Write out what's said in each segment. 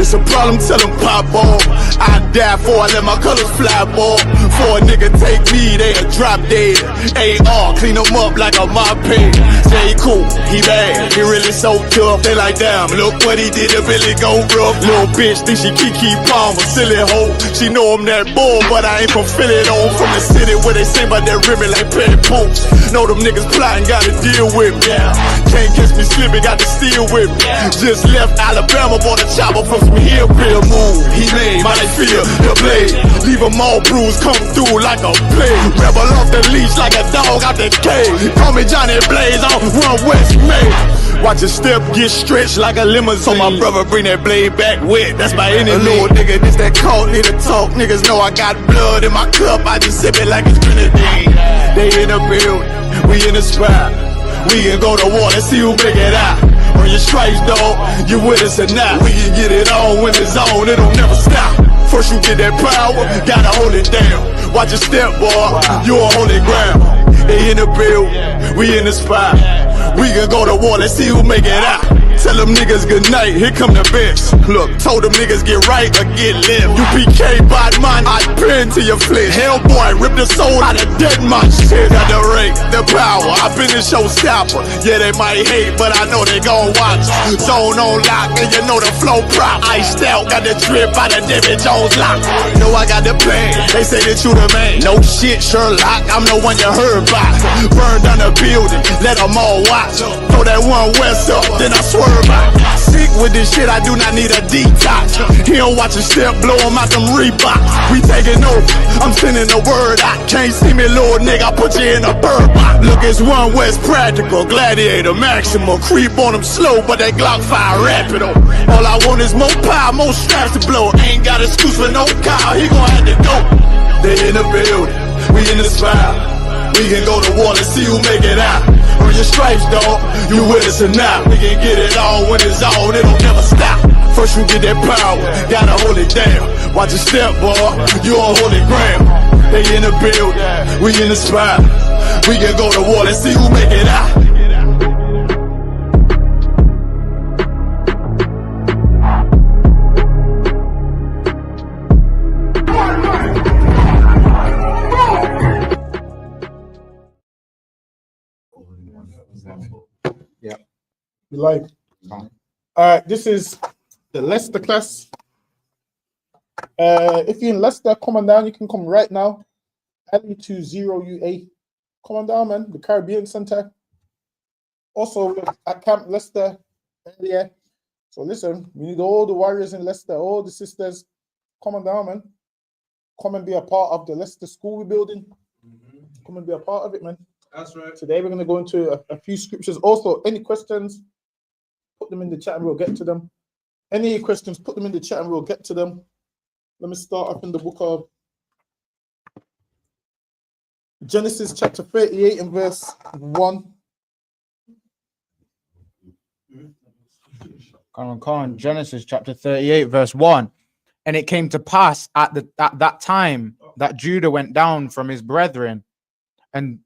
it's a problem, tell them pop off. I die for I let my colors fly, boy. For a nigga take me, they a drop dead. AR, clean them up like a mop pig. Say he cool, he bad, he really so tough. They like, damn, look what he did to Billy go rough. Little bitch think she Kiki Palmer, silly hoe. She know I'm that bull, but I ain't from Philly though. From the city where they say about that ribbon like petty poops. Know them niggas plotting, gotta deal with me. Can't catch me slipping, got to steal with me. Just left Alabama, bought a chopper from some hillbilly move. He made my feel the blade, leave them all bruised, come through like a plague. Rebel off the leash like a dog out the cage. Call me Johnny Blaze on Run West May. Watch your step get stretched like a limousine. So my brother bring that blade back wet, that's my enemy. A little nigga, this that cold, need to talk. Niggas know I got blood in my cup, I just sip it like it's grenadine. They in the building, we in the spot. We can go to war, let's see who make it out. On your stripes, dog, you with us or not. We can get it on when it's on, it'll never stop. First you get that power, gotta hold it down. Watch your step, boy, you on holy ground. They in the building, we in the spot. We can go to war, let's see who make it out. Tell them niggas good night, here come the best. Look, told them niggas get right or get left. You PK bad man, I pin to your flesh. Hellboy, rip the soul out of dead man shit. Got the rate, the power, I been the showstopper. Yeah, they might hate, but I know they gon' watch. Zone on lock, and you know the flow prop. Iced out, got the drip out of David Jones lock. Know I got the plan, they say that you the man. No shit, Sherlock, I'm the one you heard about. Burn down the building, let them all watch. Throw that one west up, then I swerve out. Sick with this shit, I do not need a detox. He don't watch a step, blow him out them Reeboks. We taking over, I'm sending the word out. Can't see me, little nigga, I put you in a bird box. Look, it's one West practical, gladiator, maximum. Creep on them slow, but that Glock fire rapido. All I want is more power, more straps to blow. Ain't got excuse for no cow, he gon' have to go. They in the building, we in the spot. We can go to war, let's see who make it out. On your stripes, dog, you with us or not. We can get it on when it's on, it'll never stop. First you get that power, gotta hold it down. Watch your step, boy, you on holy ground. They in the building, we in the spot. We can go to war, let's see who make it out. Yeah. You like? This is the Leicester class. If you're in Leicester, come on down. You can come right now. LE20UA. Come on down, man. The Caribbean Center. Also, we're at Camp Leicester earlier. So listen, we need all the warriors in Leicester, all the sisters. Come on down, man. Come and be a part of the Leicester school we're building. Come and be a part of it, man. That's right. Today we're going to go into a few scriptures. Also, any questions, put them in the chat and we'll get to them. Any questions, put them in the chat and we'll get to them. Let me start up in the book of Genesis chapter 38 and verse 1. Come on. Genesis chapter 38 verse 1. And it came to pass at that time that Judah went down from his brethren and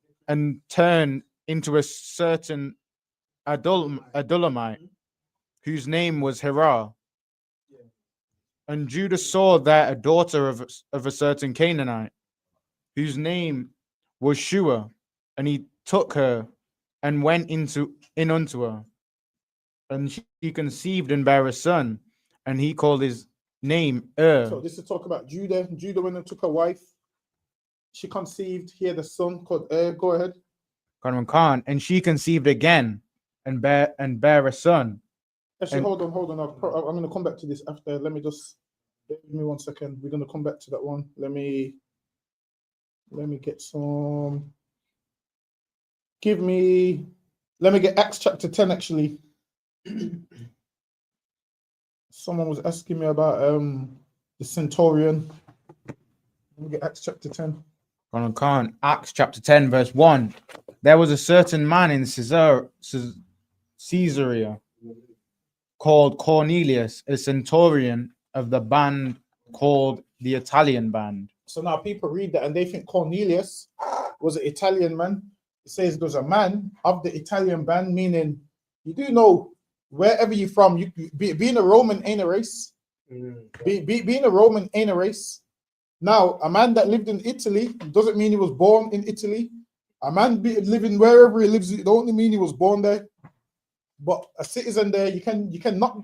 turned into a certain Adullamite, whose name was Hirah. And Judah saw there a daughter of a certain Canaanite, whose name was Shua, and he took her and went in unto her. And she conceived and bare a son, and he called his name So this is talk about Judah. Judah went and took a wife. She conceived. He had a son called Go ahead. And she conceived again and bare a son. Actually, hold on. I'm going to come back to this after. Let me just give me 1 second. We're going to come back to that one. Let me get some. Let me get Acts chapter 10. Actually, someone was asking me about the centurion. Let me get Acts chapter 10. Acts chapter 10 verse 1. There was a certain man in Caesarea called Cornelius, a centurion of the band called the Italian band. So now people read that and they think Cornelius was an Italian man. It says there's a man of the Italian band, meaning you do know wherever you're from, being a Roman ain't a race. Being a Roman ain't a race. Now, a man that lived in Italy doesn't mean he was born in Italy. A man living wherever he lives, it don't mean he was born there. But a citizen there, you cannot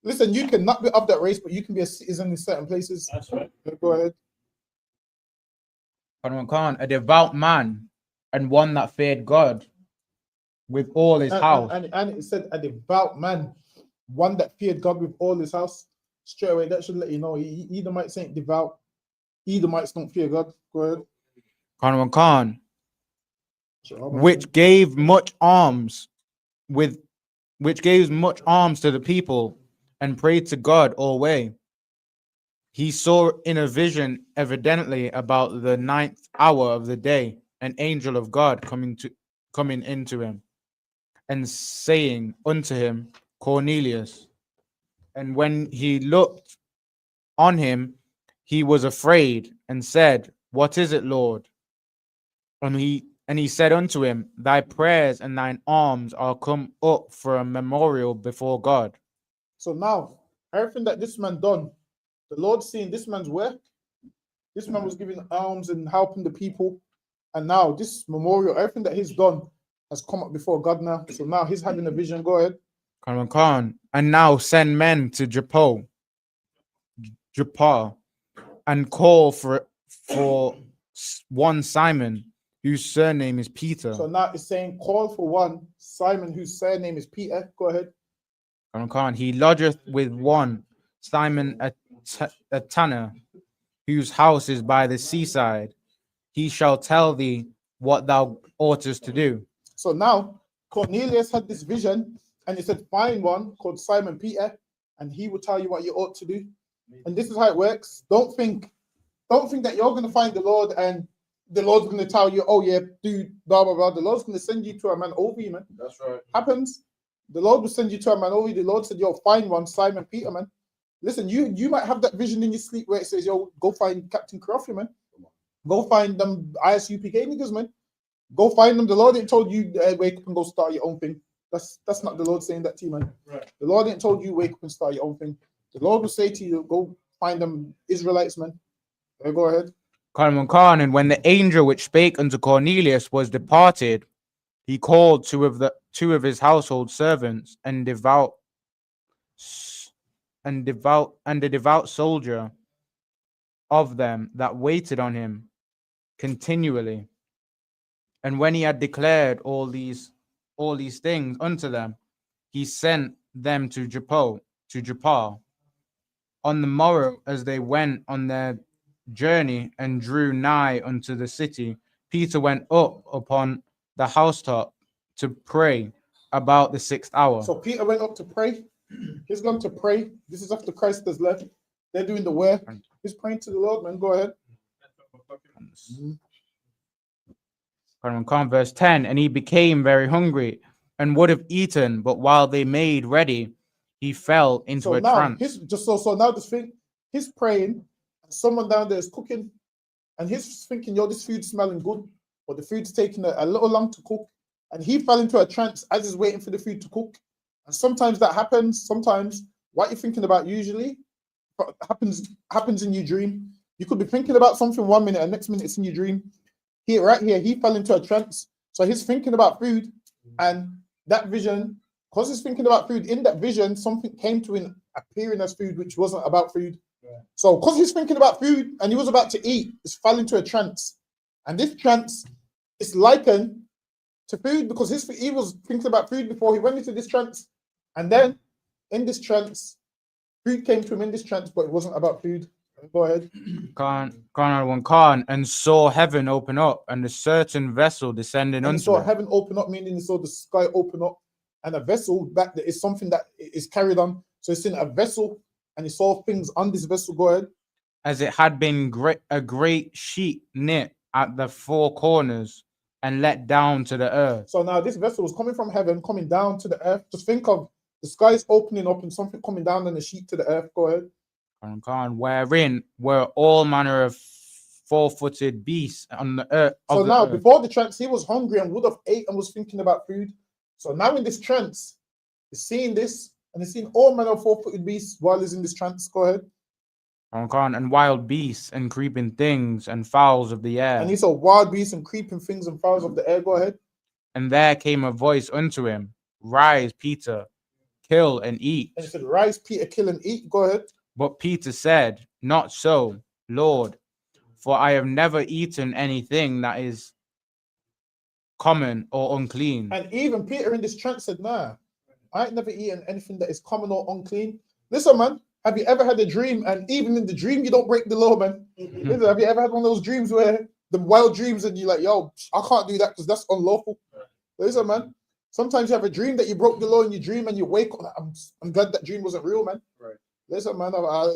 listen. You cannot be of that race, but you can be a citizen in certain places. That's right. Go ahead. A devout man and one that feared God with all his house. And it said a devout man, one that feared God with all his house. Straight away, that should let you know. Edomites ain't devout. Edomites don't fear God. Go ahead. Which gave much alms to the people and prayed to God always. He saw in a vision, evidently about the 9th hour of the day, an angel of God coming into him, and saying unto him, Cornelius. And when he looked on him, he was afraid and said, What is it, Lord? And he said unto him, Thy prayers and thine alms are come up for a memorial before God. So now, everything that this man done, the Lord seeing this man's work. This man was giving alms and helping the people. And now this memorial, everything that he's done has come up before God now. So now he's having a vision. Go ahead. And now send men to Joppa, and call for one Simon, whose surname is Peter. So now it's saying, call for one Simon, whose surname is Peter. Go ahead. He lodgeth with one Simon a tanner, whose house is by the seaside. He shall tell thee what thou oughtest to do. So now Cornelius had this vision, and he said, find one called Simon Peter, and he will tell you what you ought to do. And this is how it works. Don't think that you're going to find the Lord and the Lord's going to tell you, oh yeah, do blah blah blah. The Lord's going to send you to a man over you, man. That's right. Happens. The Lord will send you to a man over you. The Lord said, yo, find one Simon Peter, man. Listen, you might have that vision in your sleep where it says, yo, go find Captain Crofty, man. Go find them ISUPK niggas, man. Go find them. The Lord ain't told you wake up and go start your own thing. That's not the Lord saying that to you, man. Right. The Lord ain't told you wake up and start your own thing. The Lord will say to you, go find them Israelites, man. Go ahead. And when the angel which spake unto Cornelius was departed, he called two of his household servants and the devout soldier of them that waited on him continually. And when he had declared all these things unto them, he sent them to Joppa. On the morrow, as they went on their journey and drew nigh unto the city, Peter went up upon the housetop to pray about the 6th hour. So Peter went up to pray. He's going to pray. This is after Christ has left. They're doing the work. He's praying to the Lord, man. Go ahead. Verse 10, and he became very hungry and would have eaten, but while they made ready, he fell into a trance. So now this thing, he's praying, and someone down there is cooking, and he's thinking, yo, this food's smelling good, but the food's taking a little long to cook, and he fell into a trance as he's waiting for the food to cook. And sometimes that happens. Sometimes what you're thinking about usually happens in your dream. You could be thinking about something 1 minute, and next minute it's in your dream. Right here, he fell into a trance. So he's thinking about food, and that vision, because he's thinking about food, in that vision, something came to him appearing as food, which wasn't about food. Yeah. So because he's thinking about food and he was about to eat, he's fell into a trance. And this trance is likened to food because he was thinking about food before he went into this trance. And then in this trance, food came to him in this trance, but it wasn't about food. Go ahead. And saw heaven open up and a certain vessel descending unto him. He saw heaven open up, meaning he saw the sky open up, and a vessel back there is something that is carried on. So he's in a vessel, and he saw things on this vessel. Go ahead. As it had been a great sheet knit at the four corners and let down to the earth. So now this vessel was coming from heaven, coming down to the earth. Just think of the skies opening up and something coming down on a sheet to the earth. Go ahead. Wherein were all manner of four-footed beasts on the earth. So now, before the trance, he was hungry and would have ate and was thinking about food. So now in this trance, he's seeing this And he's seen all manner of four-footed beasts while he's in this trance. Go ahead. And wild beasts and creeping things and fowls of the air. And he saw wild beasts and creeping things and fowls of the air. Go ahead. And there came a voice unto him, Rise, Peter, kill and eat. And he said, Rise, Peter, kill and eat. Go ahead. But Peter said, Not so, Lord, for I have never eaten anything that is common or unclean. And even Peter in this trance said, Nah, I ain't never eaten anything that is common or unclean. Listen, man, have you ever had a dream? And even in the dream, you don't break the law, man. Listen, have you ever had one of those dreams where the wild dreams and you're like, yo, I can't do that because that's unlawful? Listen, man, sometimes you have a dream that you broke the law in your dream and you wake up. I'm glad that dream wasn't real, man. Right. Listen, man,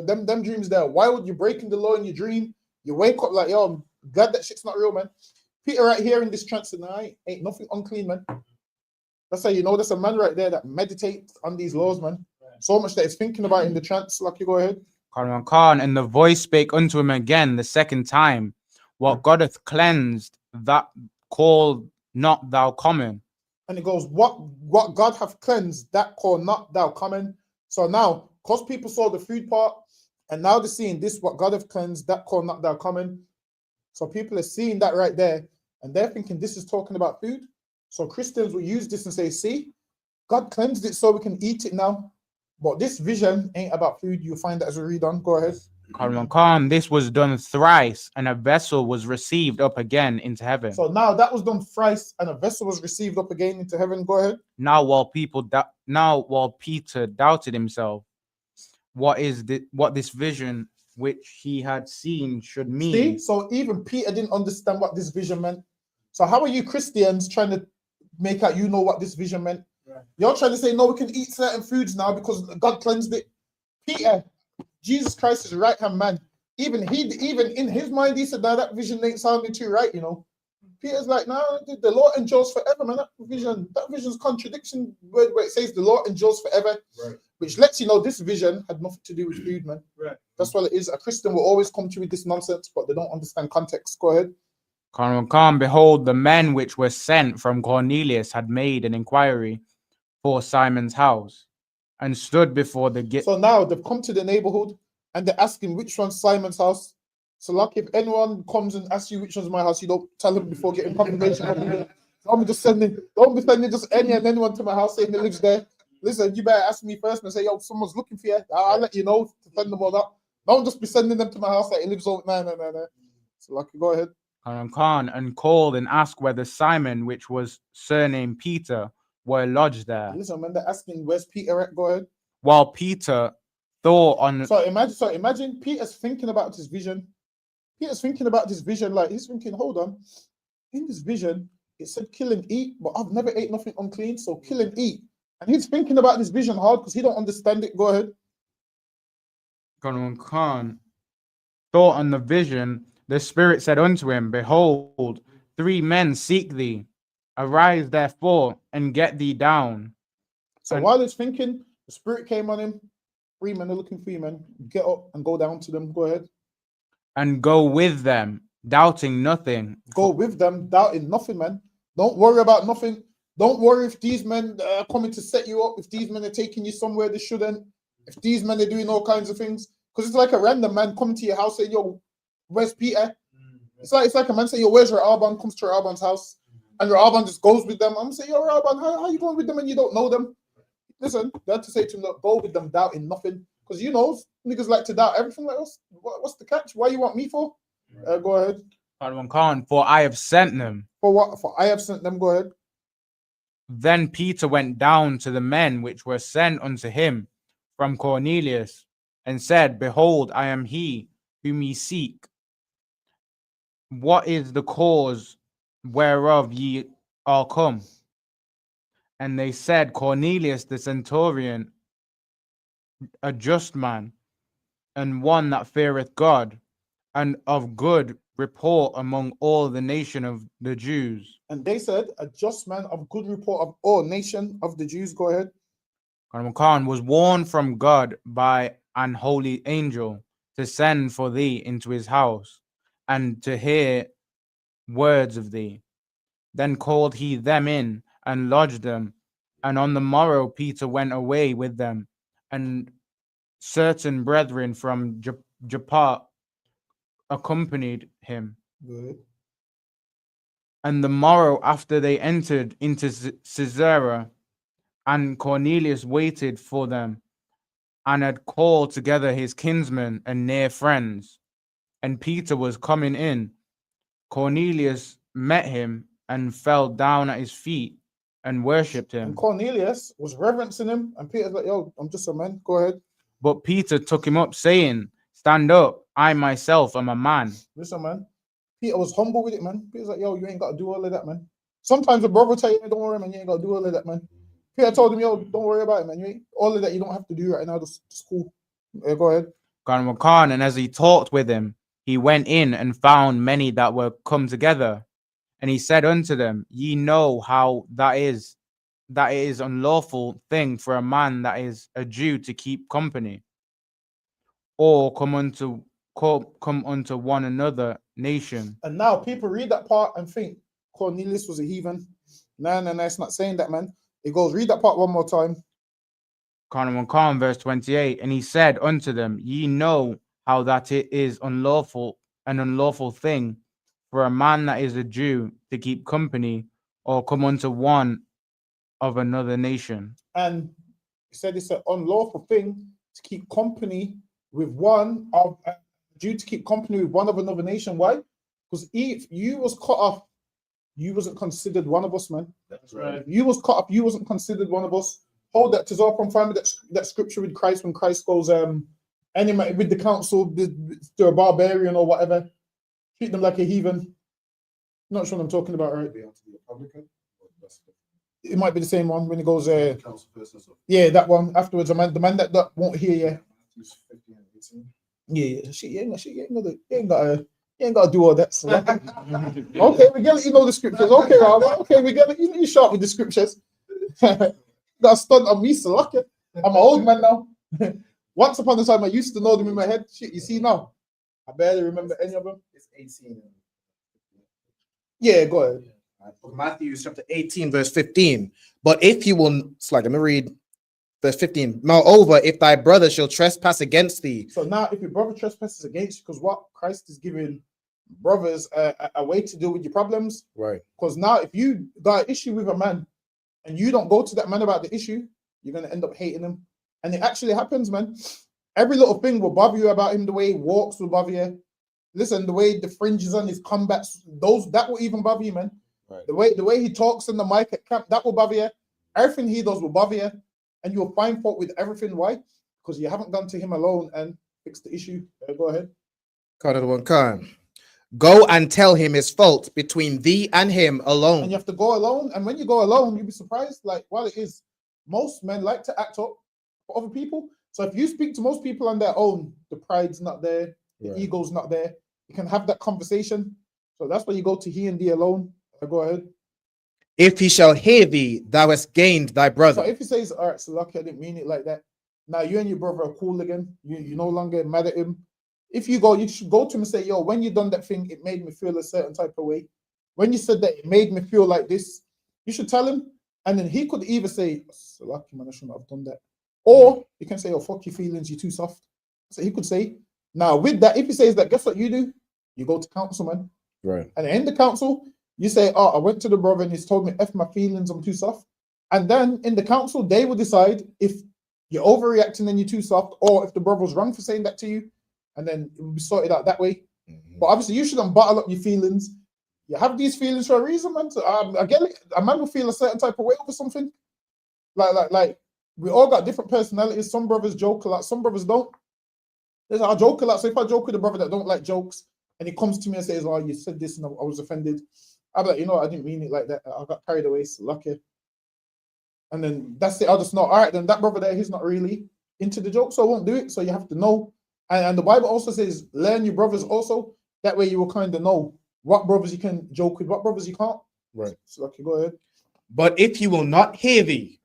them dreams there. Why would you breaking the law in your dream? You wake up like, yo, I'm glad that shit's not real, man. Peter right here in this trance tonight ain't nothing unclean, man. That's how you know that's a man right there that meditates on these laws, man. So much that he's thinking about in the trance. Like, you go ahead. And the voice spake unto him again the second time, What God hath cleansed, that call not thou common. And it goes, what God hath cleansed, that call not thou common. So now, because people saw the food part, and now they're seeing this, what God hath cleansed, that call not thou common. So people are seeing that right there, and they're thinking this is talking about food. So Christians will use this and say, see, God cleansed it so we can eat it now. But this vision ain't about food. You'll find that as we read on. Go ahead. This was done thrice, and a vessel was received up again into heaven. So now that was done thrice, and a vessel was received up again into heaven. Go ahead. Now while Peter doubted himself, what this vision which he had seen should mean. See, so even Peter didn't understand what this vision meant. So how are you Christians trying to make out you know what this vision meant? Right. You're trying to say, no, we can eat certain foods now because God cleansed it. Peter, Jesus Christ is right-hand man. Even in his mind, he said, that vision ain't sounding too right, you know. Peter's like, no, the law endures forever, man. That vision's contradiction where it says the law endures forever, right, which lets you know this vision had nothing to do with food, man. Right. That's what it is. A Christian will always come to you with this nonsense, but they don't understand context. Go ahead. Behold, the men which were sent from Cornelius had made an inquiry for Simon's house and stood before the gate. So now they've come to the neighborhood and they're asking which one's Simon's house. So like if anyone comes and asks you which one's my house, you don't tell them before getting confirmation. Don't be sending just anyone to my house saying they lives there. Listen, you better ask me first and say, yo, someone's looking for you. I'll let you know to send them all that. Don't just be sending them to my house that he lives over. No. So like, go ahead. And called and asked whether Simon, which was surnamed Peter, were lodged there. Listen, man, they're asking where's Peter at? Go ahead. While Peter thought on. So imagine Peter's thinking about his vision. Peter's thinking about this vision, like he's thinking, hold on. In this vision, it said kill and eat, but I've never ate nothing unclean, so kill and eat. And he's thinking about this vision hard because he don't understand it. Go ahead. Khan thought on the vision. The Spirit said unto him, Behold, 3 men seek thee. Arise therefore and get thee down. So while he's thinking, the Spirit came on him. 3 men are looking for you, man. Get up and go down to them. Go ahead. And go with them, doubting nothing. Go with them, doubting nothing, man. Don't worry about nothing. Don't worry if these men are coming to set you up, if these men are taking you somewhere they shouldn't, if these men are doing all kinds of things. Because it's like a random man coming to your house saying, yo, where's Peter? It's like a man saying, yo, where's Rahaban? Comes to Rahaban's house. And Rahaban just goes with them. I'm saying, yo, Rahaban, how are you going with them and you don't know them? Listen, they had to say to him, look, go with them, doubting nothing. Because you know, niggas like to doubt everything like us. What's the catch? Why you want me for? Go ahead. For I have sent them. For what? For I have sent them. Go ahead. Then Peter went down to the men which were sent unto him from Cornelius and said, Behold, I am he whom ye seek. What is the cause whereof ye are come? And they said, Cornelius the centurion, a just man, and one that feareth God, and of good report among all the nation of the Jews. And they said, a just man of good report of all nation of the Jews. Go ahead. Khan was warned from God by an holy angel to send for thee into his house, and to hear words of thee. Then called he them in, and lodged them. And on the morrow Peter went away with them, and certain brethren from Joppa accompanied him. Good. And the morrow after they entered into Caesarea, and Cornelius waited for them, and had called together his kinsmen and near friends. And Peter was coming in. Cornelius met him and fell down at his feet and worshipped And him. Cornelius was reverencing him, and Peter's like, yo, I'm just a man. Go ahead. But Peter took him up, saying, Stand up, I myself am a man. Listen, man. Peter was humble with it, man. Peter's like, yo, you ain't got to do all of that, man. Sometimes a brother will tell you, don't worry, man, you ain't got to do all of that, man. Peter told him, yo, don't worry about it, man. You ain't, all of that you don't have to do right now. Just cool. Go ahead. And as he talked with him, he went in and found many that were come together. And he said unto them, Ye know how that it is unlawful thing for a man that is a Jew to keep company, or come unto one another nation. And now people read that part and think Cornelius was a heathen. No, it's not saying that, man. It goes, read that part one more time. Verse 28. And he said unto them, Ye know how that it is an unlawful thing for a man that is a Jew to keep company, or come unto one of another nation. And he said it's an unlawful thing to keep company with one of Jew to keep company with one of another nation. Why? Because if you was cut off, you wasn't considered one of us, man. That's right. If you was cut off, you wasn't considered one of us. Hold that to from family that scripture with Christ when Christ goes anybody with the council, they're a barbarian or whatever, treat them like a heathen. Not sure what I'm talking about, right? It might be the same one when it goes yeah, that one afterwards. The man that won't hear you. Yeah, shit, you ain't got to do all that. So. Okay, we get you know the scriptures. Okay, Rob. Okay, we get you sharp with the scriptures. Got stunned on me, so lucky. I'm an old man now. Once upon a time, I used to know them in my head. Shit, you see now, I barely remember any of them. It's 18. Yeah, go ahead. Matthew chapter 18, verse 15. But if you will, let me read verse 15. Moreover, if thy brother shall trespass against thee. So now, if your brother trespasses against you, because what Christ is giving brothers a way to deal with your problems. Right. Because now, if you got an issue with a man and you don't go to that man about the issue, you're going to end up hating him. And it actually happens, man. Every little thing will bother you about him. The way he walks will bother you. Listen, the way the fringes on his combats, that will even bother you, man. Right. The way he talks in the mic at camp, that will bother you. Everything he does will bother you. And you'll find fault with everything. Why? Because you haven't gone to him alone and fixed the issue. Go ahead. Go and tell him his fault between thee and him alone. And you have to go alone. And when you go alone, you'll be surprised. Like, well, it is. Most men like to act up for other people. So if you speak to most people on their own, the pride's not there, the ego's not there. You can have that conversation. So that's why you go to he and thee alone. Go ahead. If he shall hear thee, thou hast gained thy brother. So if he says, all right, so lucky, I didn't mean it like that. Now you and your brother are cool again. You no longer mad at him. If you go, you should go to him and say, yo, when you done that thing, it made me feel a certain type of way. When you said that, it made me feel like this. You should tell him. And then he could either say, so lucky, man, I shouldn't have done that. Or he can say, oh, fuck your feelings, you're too soft. So he could say, now with that, if he says that, guess what you do? You go to council, man. Right. And in the council, you say, oh, I went to the brother and he's told me F my feelings, I'm too soft. And then in the council, they will decide if you're overreacting and you're too soft, or if the brother was wrong for saying that to you. And then it will be sorted out that way. Mm-hmm. But obviously, you shouldn't bottle up your feelings. You have these feelings for a reason, man. So, I get it. A man will feel a certain type of way over something. Like we all got different personalities. Some brothers joke a lot, some brothers don't. I joke a lot. So if I joke with a brother that don't like jokes, and he comes to me and says, "Oh, you said this," and I was offended, I'll be like, you know, I didn't mean it like that. I got carried away. So lucky. And then that's it. I'll just know. All right, then that brother there, he's not really into the joke, so I won't do it. So you have to know. And the Bible also says, learn your brothers also. That way you will kind of know what brothers you can joke with, what brothers you can't. Right. So okay, go ahead. But if he will not hear thee,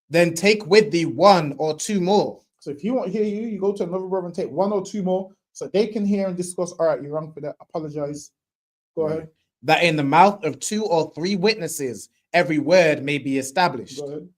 then take with thee one or two more. So if he won't hear you, you go to another brother and take one or two more so they can hear and discuss. All right, you're wrong for that. Apologize. Go ahead. That in the mouth of 2 or 3 witnesses, every word may be established. Go ahead.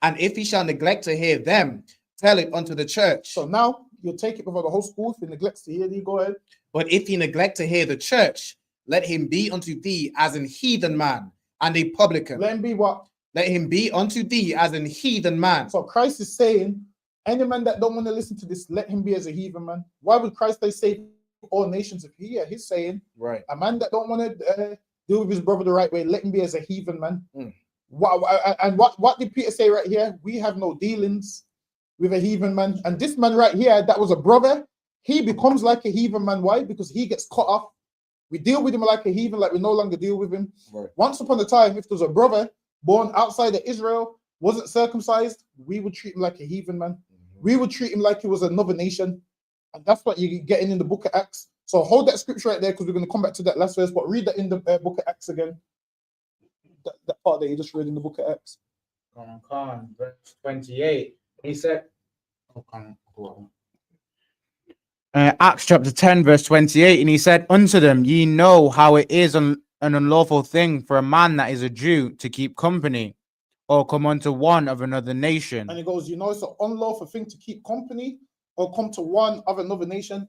And if he shall neglect to hear them, tell it unto the church. So now you take it before the whole school. If he neglects to hear thee, go ahead. But if he neglect to hear the church, let him be unto thee as an heathen man and a publican. Let him be what? Let him be unto thee as an heathen man. So Christ is saying, any man that don't want to listen to this, let him be as a heathen man. Why would Christ say all nations if he? Yeah, he's saying, Right. a man that don't want to deal with his brother the right way, let him be as a heathen man. Mm. What did Peter say right here? We have no dealings with a heathen man. And this man right here, that was a brother, he becomes like a heathen man. Why? Because he gets cut off. We deal with him like a heathen, like we no longer deal with him. Right. Once upon a time, if there was a brother born outside of Israel, wasn't circumcised, we would treat him like a heathen man. We would treat him like he was another nation. And that's what you're getting in the book of Acts. So hold that scripture right there because we're going to come back to that last verse, but read that in the book of Acts again. That part that you just read in the book of Acts. Verse 28. He said, Acts chapter 10, verse 28, and he said unto them, ye know how it is an unlawful thing for a man that is a Jew to keep company or come unto one of another nation. And he goes, you know, it's an unlawful thing to keep company or come to one of another nation.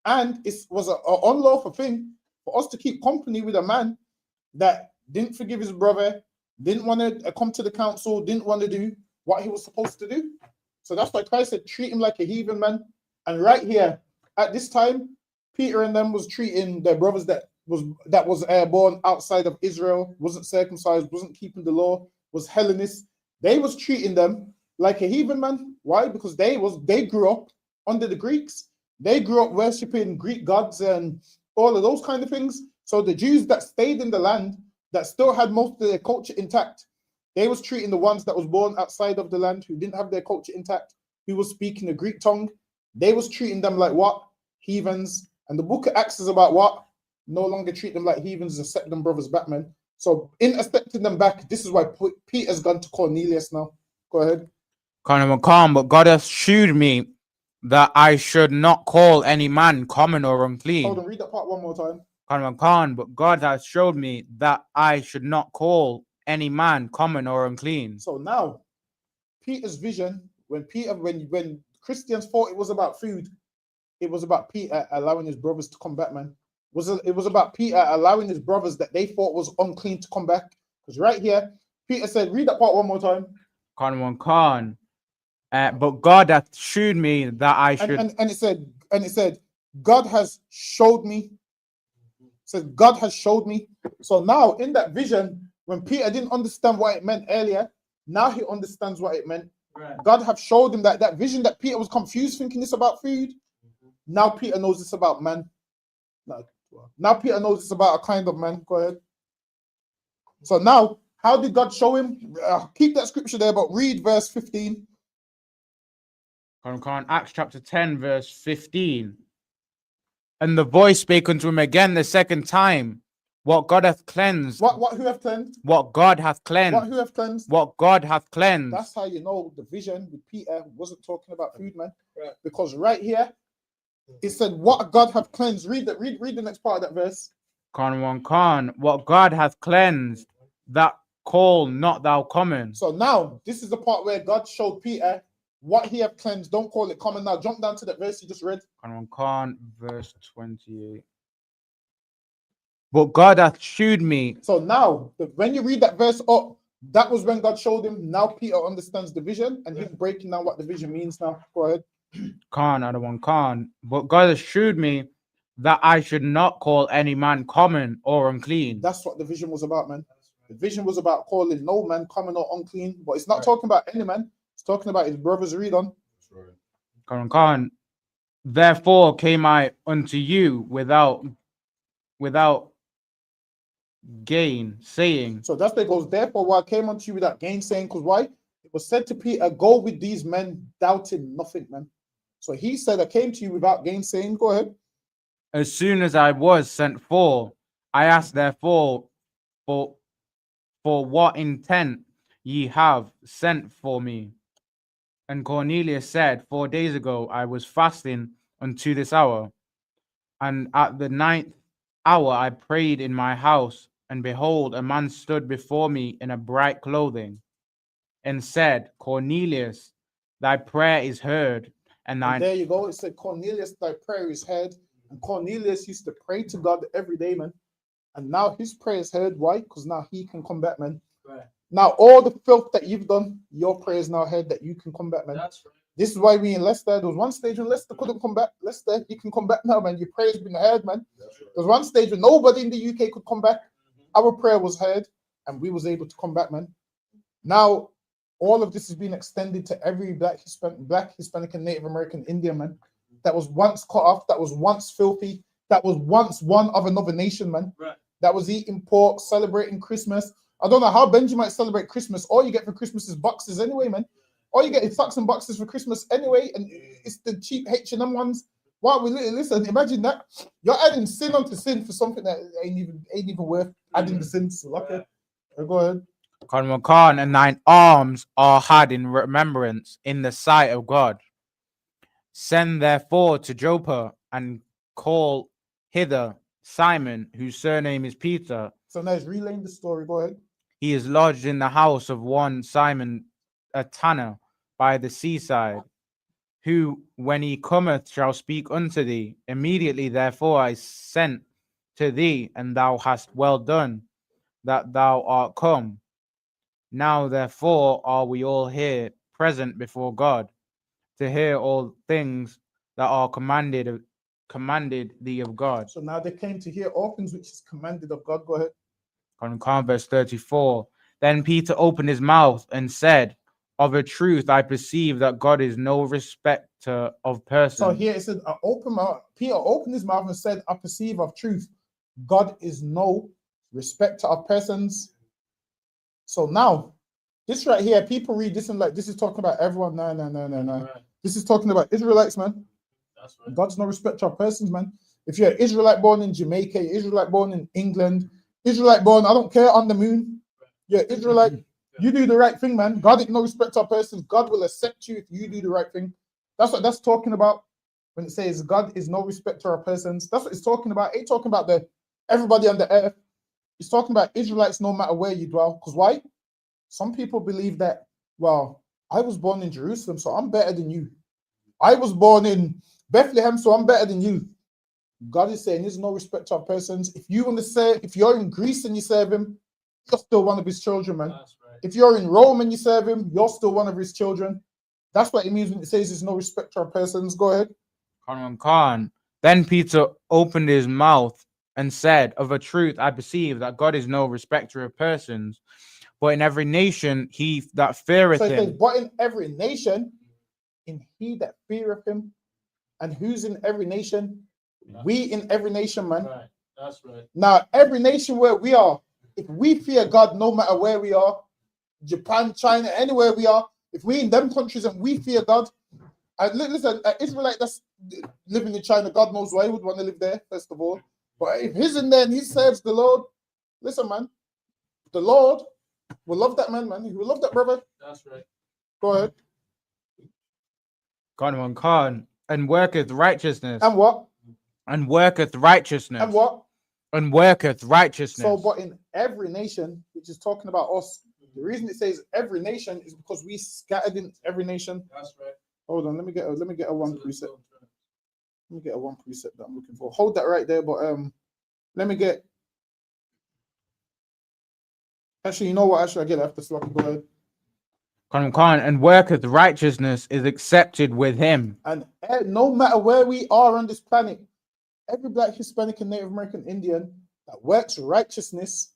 And it was an unlawful thing for us to keep company with a man that didn't forgive his brother, didn't want to come to the council, didn't want to do what he was supposed to do. So that's why Christ said, treat him like a heathen man. And right here, at this time, Peter and them was treating their brothers that was born outside of Israel, wasn't circumcised, wasn't keeping the law, was Hellenists. They was treating them like a heathen man. Why? Because they grew up under the Greeks. They grew up worshiping Greek gods and all of those kind of things. So the Jews that stayed in the land, that still had most of their culture intact, they was treating the ones that was born outside of the land who didn't have their culture intact, who was speaking the Greek tongue. They was treating them like what? Heathens. And the book of Acts is about what? No longer treat them like heathens, accept them brothers back, man. So in accepting them back, this is why Peter's gone to Cornelius now. Go ahead. But God hath shewed me that I should not call any man common or unclean. Hold on, read that part one more time. But God hath showed me that I should not call any man common or unclean. So now, Peter's vision, when Christians thought it was about food, it was about Peter allowing his brothers to come back, man. It was about Peter allowing his brothers that they thought was unclean to come back. Because right here, Peter said, read that part one more time. But God hath shewed me that I should. And it said, God has showed me. It said, God has showed me. So now in that vision, when Peter didn't understand what it meant earlier, now he understands what it meant. Right. God have showed him that vision that Peter was confused, thinking this about food. Now Peter knows it's about man. Now Peter knows it's about a kind of man. Go ahead. So now, how did God show him? Keep that scripture there, but read verse 15. Acts chapter 10, verse 15. And the voice spake unto him again the second time, what God hath cleansed. What who hath cleansed? What God hath cleansed. What who hath cleansed? What God hath cleansed. That's how you know the vision with Peter wasn't talking about food, man. Right. Because right here, it said, what God hath cleansed. Read the next part of that verse. What God hath cleansed, that call not thou common. So now, this is the part where God showed Peter what he hath cleansed. Don't call it common. Now, jump down to that verse you just read. Verse 28. But God hath shewed me. So now, when you read that verse up, that was when God showed him. Now Peter understands the vision, and he's breaking down what the vision means now. Go ahead. But God has shewed me that I should not call any man common or unclean. That's what the vision was about, man. The vision was about calling no man common or unclean, but it's not talking about any man. It's talking about his brothers. Read on. Therefore came I unto you without gain saying. So that's where it goes. Therefore, why I came unto you without gain saying, because why? It was said to Peter, go with these men, doubting nothing, man. So he said, I came to you without gainsaying. Go ahead. As soon as I was sent for, I asked therefore for what intent ye have sent for me. And Cornelius said, 4 days ago I was fasting unto this hour. And at the 9th hour I prayed in my house, and behold, a man stood before me in a bright clothing, and said, Cornelius, thy prayer is heard, and And thine there you go. It said, Cornelius, thy prayer is heard. And Cornelius used to pray to God every day, man. And now his prayer is heard. Why? Because now he can come back, man. Right. Now, all the filth that you've done, your prayer is now heard that you can come back, man. That's right. This is why we in Leicester. There was one stage when Leicester couldn't come back. Leicester, you can come back now, man. Your prayer has been heard, man. There was one stage when nobody in the UK could come back. Our prayer was heard, and we was able to come back, man. Now, all of this has been extended to every black, Hispanic, and Native American Indian, man. That was once cut off, that was once filthy, that was once one of another nation, man. Right. That was eating pork, celebrating Christmas. I don't know how Benji might celebrate Christmas. All you get for Christmas is boxes anyway, man. All you get is socks and boxes for Christmas anyway, and it's the cheap H&M ones. Wow, listen, imagine that. You're adding sin onto sin for something that ain't even worth adding the sins. Okay, go ahead. Khan, and thine alms are had in remembrance in the sight of God. Send therefore to Joppa and call hither Simon, whose surname is Peter. So now it's relaying the story. Go ahead. He is lodged in the house of one Simon, a tanner, by the seaside, who, when he cometh, shall speak unto thee. Immediately, therefore, I sent to thee, and thou hast well done that thou art come. Now, therefore, are we all here present before God to hear all things that are commanded thee of God. So now they came to hear all things which is commanded of God. Go ahead. On verse 34. Then Peter opened his mouth and said, of a truth, I perceive that God is no respecter of persons. So here it says, Peter opened his mouth and said, I perceive of truth, God is no respecter of persons. So now, this right here, people read this and like, this is talking about everyone. No. Right. This is talking about Israelites, man. That's right. God's no respecter of persons, man. If you're an Israelite born in Jamaica, you're Israelite born in England, Israelite born, I don't care, on the moon, you're Israelite. You do the right thing, man. God is no respecter of persons. God will accept you if you do the right thing. That's what that's talking about when it says God is no respecter of persons. That's what it's talking about. It ain't talking about everybody on the earth. It's talking about Israelites no matter where you dwell. Because why? Some people believe that, well, I was born in Jerusalem, so I'm better than you. I was born in Bethlehem, so I'm better than you. God is saying there's no respecter of persons. If you want to say, if you're in Greece and you serve him, you're still one of his children, man. That's right. If you're in Rome and you serve him, you're still one of his children. That's what it means when it says there's no respecter of persons. Go ahead. Khan. Then Peter opened his mouth and said, of a truth, I perceive that God is no respecter of persons, but in every nation he that feareth So it says, him. but in every nation, in he that feareth him. And who's in every nation? We in every nation, man. Right. That's right. Now, every nation where we are, if we fear God, no matter where we are, Japan, China, anywhere we are, if we in them countries and we fear God, listen, an Israelite that's living in China, God knows why he would want to live there, first of all. But if he's in there and he serves the Lord, listen, man, the Lord will love that man, man. He will love that brother. That's right. Go ahead. Khan, and worketh righteousness. And what? And worketh righteousness. And what? And worketh righteousness. So, but in every nation, which is talking about us, the reason it says every nation is because we scattered in every nation. That's right. Hold on, let me get a one preset. Let me get a one preset that I'm looking for. Hold that right there, but let me get. Actually, you know what? Actually, I get it after so I can go ahead. Khan, and worketh righteousness is accepted with him. And no matter where we are on this planet, every black, Hispanic, and Native American Indian that works righteousness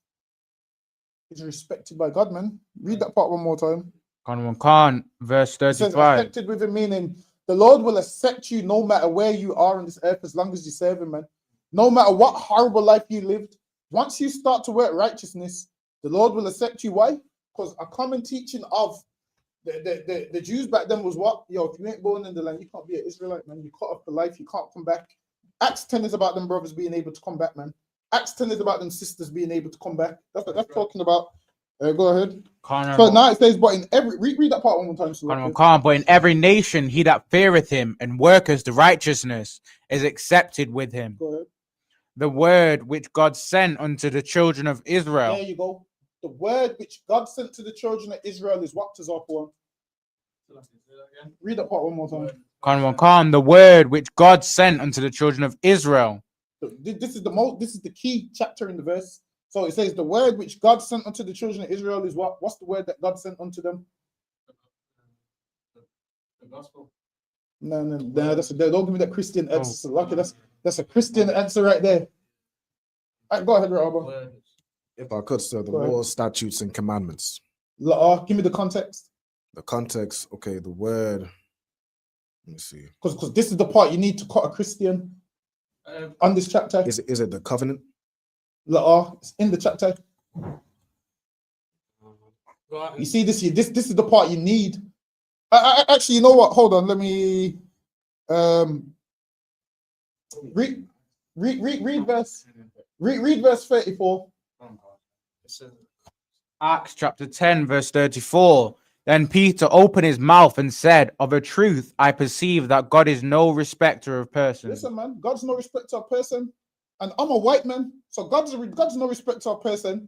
is respected by God, man. Read that part one more time. Khan, verse It says 35. accepted with him, meaning the Lord will accept you no matter where you are on this earth as long as you serve him, man. No matter what horrible life you lived, once you start to work righteousness, the Lord will accept you. Why? Because a common teaching of the Jews back then was what? Yo, if you ain't born in the land, you can't be an Israelite, man. You cut off the life, you can't come back. Acts 10 is about them brothers being able to come back, man. Acts 10 is about them sisters being able to come back. That's what that's right. Talking about. Go ahead. So now it says, but in every read that part one more time. So but in every nation he that feareth him and worketh the righteousness is accepted with him. Go ahead. The word which God sent unto the children of Israel. There you go. The word which God sent to the children of Israel is what to Zop one. Read that part one more time. Khan, the word which God sent unto the children of Israel. So this is the key chapter in the verse. So it says the word which God sent unto the children of Israel is what? What's the word that God sent unto them? The gospel. No, don't give me that Christian answer. So lucky, that's a Christian answer right there. All right, go ahead, Robert. Word. If I could, sir, the Go ahead. laws, statutes, and commandments. Give me the context. The context, okay, the word. Let me see. Because this is the part you need to cut a Christian on this chapter. Is it the covenant? It's in the chapter. Go on. You see this is the part you need. Actually, you know what? Hold on. Let me read verse 34. It says, Acts chapter 10, verse 34. Then Peter opened his mouth and said, of a truth, I perceive that God is no respecter of persons. Listen, man, God's no respecter of person, and I'm a white man, so God's no respecter of person.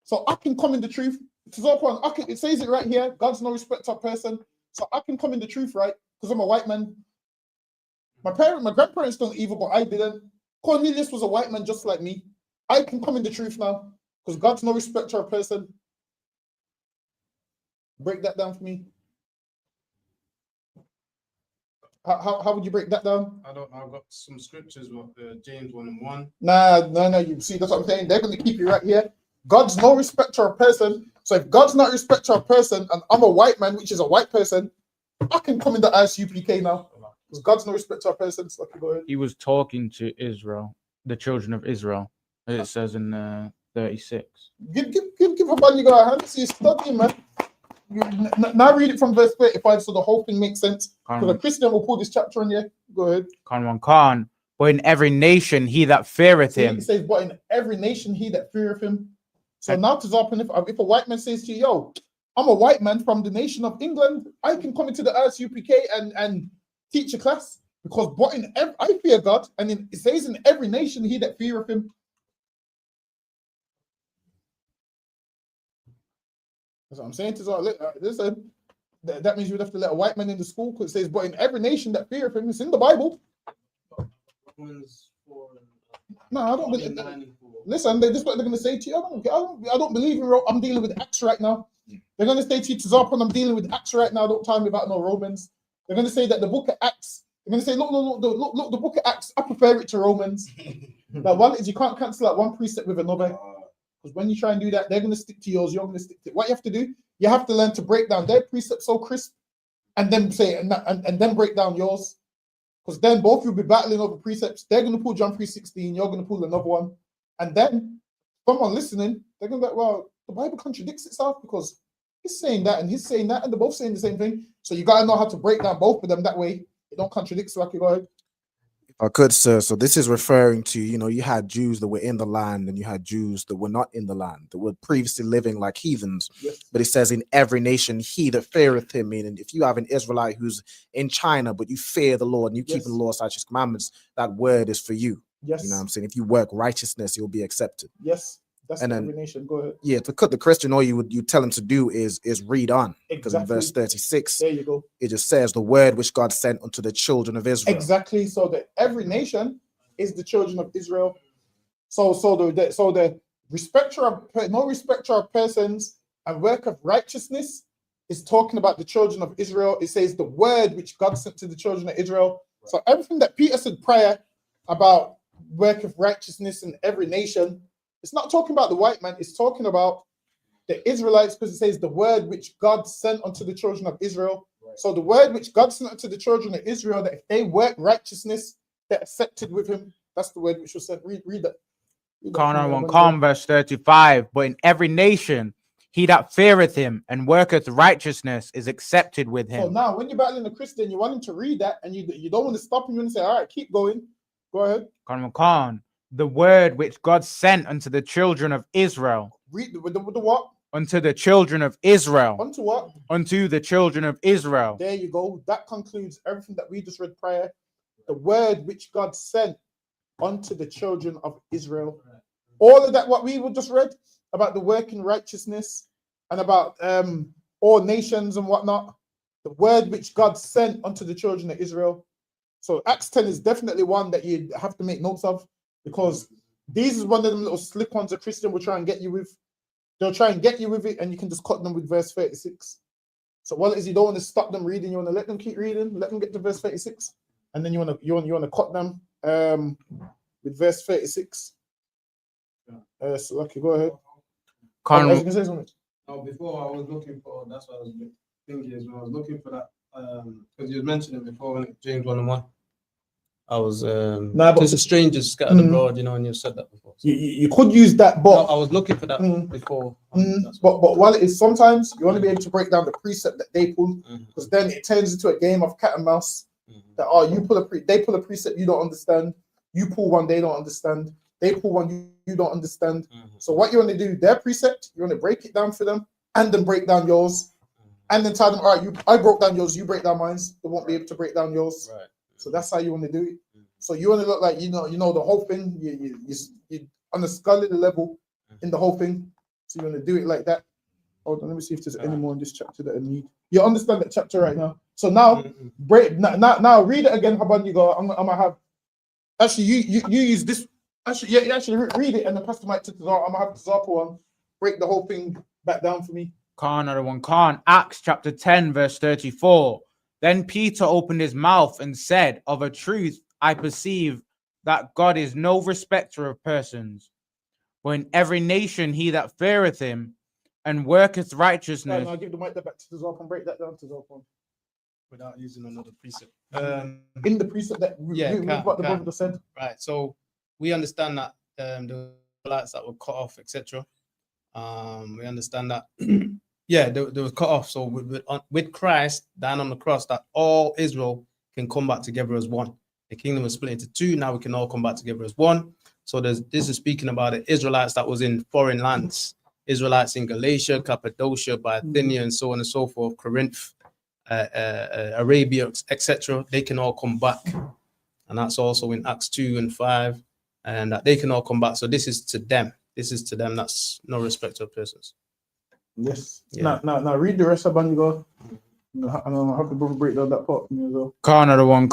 So I can come in the truth. It says it right here. God's no respecter of person, so I can come in the truth, right? Because I'm a white man. My grandparents done evil, but I didn't. Cornelius was a white man just like me. I can come in the truth now because God's no respecter of person. Break that down for me. How would you break that down? I don't know. I've got some scriptures, James 1:1. No. You see, that's what I'm saying. They're going to keep you right here. God's no respecter of person. So if God's not a respecter of person, and I'm a white man, which is a white person, I can come in the ISUPK now. Because God's no respecter of person. So I can go ahead. He was talking to Israel, the children of Israel. It says in 36. Give a bun you got a hand. See, studying, man. Now read it from verse 35 so the whole thing makes sense. Because a Christian will pull this chapter on you. Go ahead. Khan. But in every nation he that feareth him. It says, but in every nation he that feareth him. So now to Zarpin, if a white man says to you, yo, I'm a white man from the nation of England, I can come into the ISUPK and teach a class. Because I fear God, and it says in every nation he that feareth him. That's what I'm saying to Zara. Listen, that means you would have to let a white man in the school because it says, but in every nation that feareth him, it's in the Bible. No, I don't believe. Listen, this is what they're going to say to you. I don't believe in. I'm dealing with Acts right now. They're going to say to you, Tazarpon, I'm dealing with Acts right now. Don't tell me about no Romans. They're going to say that the book of Acts. They're going to say, look, the book of Acts. I prefer it to Romans. Like one is you can't cancel out one precept with another. Because when you try and do that, they're going to stick to yours. You're going to stick to what you have to do. You have to learn to break down their precepts so crisp, and then say and then break down yours. Because then both you'll be battling over precepts. They're going to pull John 3:16. You're going to pull another one, and then someone listening, they're going to be like, well, the Bible contradicts itself because he's saying that and he's saying that, and they're both saying the same thing. So you got to know how to break down both of them that way. It don't contradict. So like you go ahead. I could, sir. So this is referring to, you had Jews that were in the land and you had Jews that were not in the land, that were previously living like heathens. Yes. But it says in every nation, he that feareth him. Meaning if you have an Israelite who's in China, but you fear the Lord and you keep the law, such as commandments, that word is for you. Yes. You know what I'm saying? If you work righteousness, you'll be accepted. Yes. That's and the then, combination. Go ahead. Yeah, to cut the Christian, all you tell him to do is read on. Because Exactly. in verse 36, there you go. It just says the word which God sent unto the children of Israel. Exactly. So that every nation is the children of Israel. So the no respecter of persons and work of righteousness is talking about the children of Israel. It says the word which God sent to the children of Israel. Right. So everything that Peter said prior about work of righteousness in every nation, it's not talking about the white man, it's talking about the Israelites, because it says the word which God sent unto the children of Israel. Right. So the word which God sent unto the children of Israel, that if they work righteousness, they're accepted with him. That's the word which was sent. Read that. Verse 35. But in every nation, he that feareth him and worketh righteousness is accepted with him. So now, when you're battling a Christian, you want him to read that, and you don't want to stop him. You want to say, all right, keep going. Go ahead. The word which God sent unto the children of Israel. Read with the what? Unto the children of Israel. Unto what? Unto the children of Israel. There you go. That concludes everything that we just read prior. The word which God sent unto the children of Israel. All of that, what we just read about the work in righteousness and about all nations and whatnot, the word which God sent unto the children of Israel. So Acts 10 is definitely one that you have to make notes of, because these is one of them little slip ons a Christian will try and get you with. They'll try and get you with it, and you can just cut them with verse 36. So what it is, you don't want to stop them reading, you want to let them keep reading, let them get to verse 36, and then you want to cut them with verse 36. So lucky, go ahead. I was gonna say something. Oh, before I was looking for, that's what I was thinking as well. I was looking for that because you was mentioning before when James 1:1. I was Nah, but to the strangers scattered abroad, you know, and you said that before. So, you could use that, but no, I was looking for that before. but while it is sometimes you want to be able to break down the precept that they pull, because then it turns into a game of cat and mouse. That you pull they pull a precept you don't understand, you pull one they don't understand, they pull one you don't understand. So what you want to do, their precept, you want to break it down for them, and then break down yours, and then tell them, all right, I broke down yours, you break down mine. They won't be able to break down yours. Right. So that's how you want to do it. So you want to look like you know the whole thing. You on a scholarly level in the whole thing. So you want to do it like that. Hold on, let me see if there's any more in this chapter that I need. You understand that chapter right now? So now, now read it again. How about you go? I'm gonna have. Actually, you use this. Actually, yeah, actually read it and then Pastor Mike to Tazar. I'm gonna have Tazar one break the whole thing back down for me. Another one. Acts chapter 10, verse 34. Then Peter opened his mouth and said, "Of a truth, I perceive that God is no respecter of persons. For in every nation he that feareth him and worketh righteousness." I'll give the mic back to Tazar and break that down to Tazar one. Without using another precept. In the precept that what the brother said. Right. So we understand that the lights that were cut off, etc. We understand that. Yeah, they were cut off. So with Christ down on the cross, that all Israel can come back together as one. The kingdom was split into two. Now we can all come back together as one. So this is speaking about the Israelites that was in foreign lands, Israelites in Galatia, Cappadocia, Bithynia, and so on and so forth, Corinth, Arabia, etc. They can all come back, and that's also in Acts 2 and 5, and that they can all come back. So this is to them. This is to them. That's no respect of persons. Yes. Yeah. Now read the rest of Bandigo. And I'll have the brother break down that part for me as well. Another one.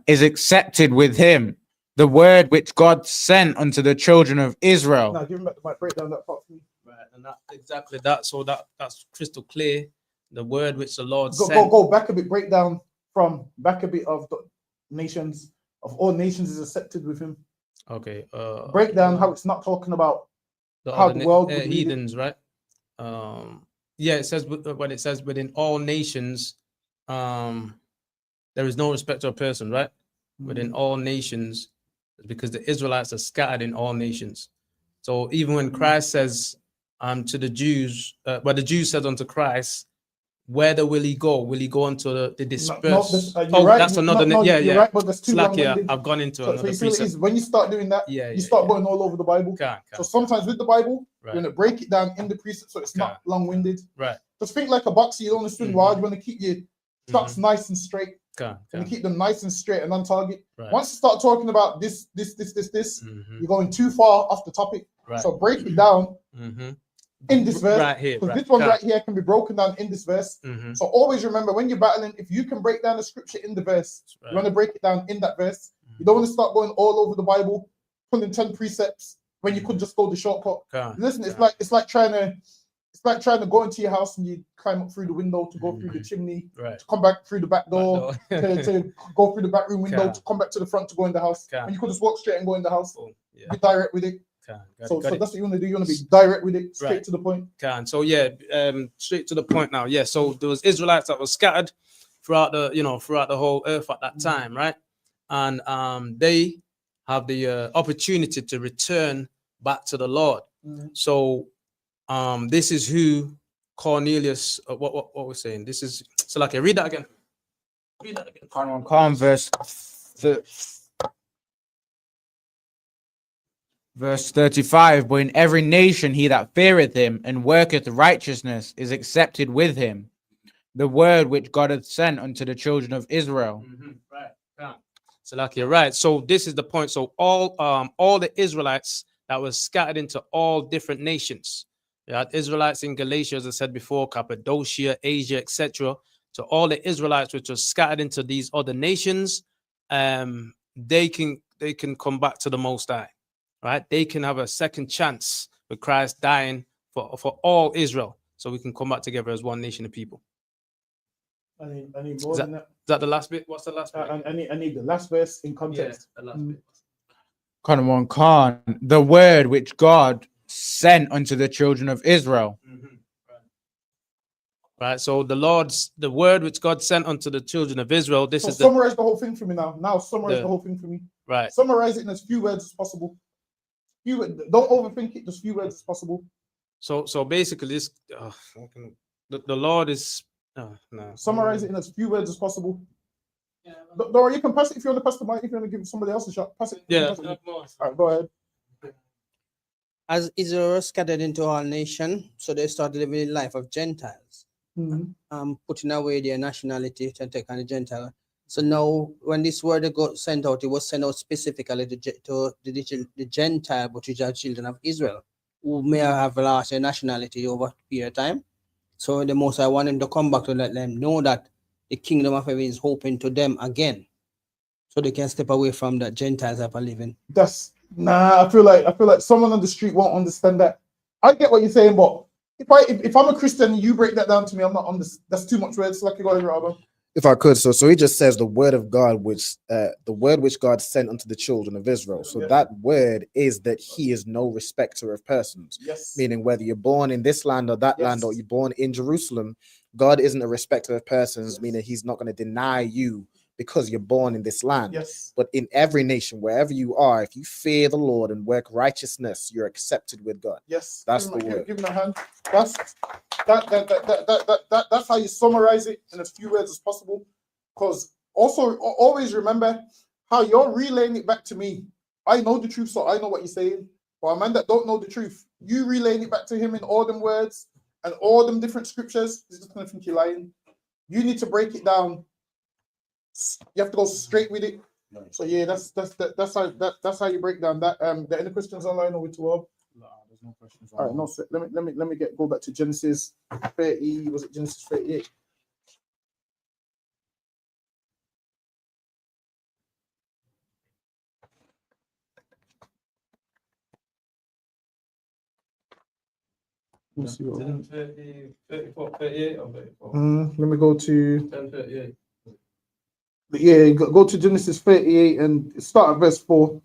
Is accepted with him the word which God sent unto the children of Israel. Now give him back the mic, break down that part for me. Right, and that exactly that. So that's crystal clear. The word which the Lord sent. Go back a bit. Break down from back a bit of the nations of all nations is accepted with him. Okay. Break down how it's not talking about how the world would read it. heathens, right? Yeah, it says when it says within all nations, there is no respect of person, right? Within all nations, because the Israelites are scattered in all nations. So even when Christ says to the Jews, but the Jews said unto Christ, "Whether will he go? Will he go unto the dispersed?" Right. That's another. You're right, but there's two I've gone into so another you see what it precept. is, when you start doing that, you start going all over the Bible. So sometimes with the Bible, you're gonna break it down in the precept, so it's not long-winded. Right. Just think like a boxer. You don't want to swing wild. You want to keep your shots nice and straight. And keep them nice and straight and on target. Right. Once you start talking about this, you're going too far off the topic. Right. So break it down in this verse. Right here. Because this one right here can be broken down in this verse. So always remember when you're battling, if you can break down the scripture in the verse, you want to break it down in that verse. You don't want to start going all over the Bible, pulling 10 precepts when you could just go the shortcut. Listen, it's like trying to go into your house and you climb up through the window to go through the chimney, to come back through the back door, to go through the back room window, to come back to the front to go in the house. And you could just walk straight and go in the house. Be direct with it. So that's what you want to do. You want to be direct with it, straight to the point. So straight to the point now. Yeah. So there was Israelites that were scattered throughout the whole earth at that time, right? And they have the opportunity to return back to the Lord. So this is who Cornelius. What we're saying. This is so like read that again. Read that again. Verse 35. But in every nation he that feareth him and worketh righteousness is accepted with him. The word which God hath sent unto the children of Israel. Right. So like you're right. So this is the point. So all the Israelites that was scattered into all different nations. You had Israelites in Galatia, as I said before, Cappadocia, Asia, etc. So all the Israelites which are scattered into these other nations, they can come back to the Most High, right? They can have a second chance with Christ dying for all Israel, so we can come back together as one nation of people. I need more Is than that. that the last bit? What's the last bit? I need the last verse in context. The last bit. Khan, the word which God sent unto the children of Israel. Right. So the word which God sent unto the children of Israel. This So is summarize the whole thing for me now. Summarize the- the whole thing for me. right. Summarize it in as few words as possible. Don't overthink it. Just few words as possible. So basically, this the Lord is no. Summarize it in as few words as possible. Don't worry, you can pass it if you want to pass the mic. If you want to give somebody else a shot, pass it. Yeah. Pass it. All right, go ahead. As Israel scattered into all nations, so they started living a life of Gentiles, putting away their nationality to take on the Gentile. So now, when this word got sent out, it was sent out specifically to the Gentile, but which are children of Israel, who may have lost their nationality over a period of time. So the Most High want him to come back to let them know that the kingdom of heaven is open to them again, so they can step away from that Gentiles that are living. I feel like someone on the street won't understand that. I get what you're saying, but if I'm a Christian, you break that down to me. I'm not on this. That's too much words. Like you got it, Robert. If I could, so he just says the word of God, the word which God sent unto the children of Israel. So that word is that He is no respecter of persons. Yes. Meaning whether you're born in this land or that land, or you're born in Jerusalem, God isn't a respecter of persons. Meaning He's not going to deny you because you're born in this land. Yes. But in every nation, wherever you are, if you fear the Lord and work righteousness, you're accepted with God. Yes. That's the word. Give him a hand. That's how you summarize it in as few words as possible. Because also always remember how you're relaying it back to me. I know the truth, so I know what you're saying. But a man that don't know the truth, you relaying it back to him in all them words and all them different scriptures, he's just gonna think you're lying. You need to break it down. You have to go straight with it. So yeah, that's how you break down that. There any questions online or with 12? No, there's no questions. All right, no. So let me go back to Genesis 30. Was it Genesis 38? Let me see what 34, 38 or 34? let me go to 10:38. go to Genesis 38 and start at verse 4.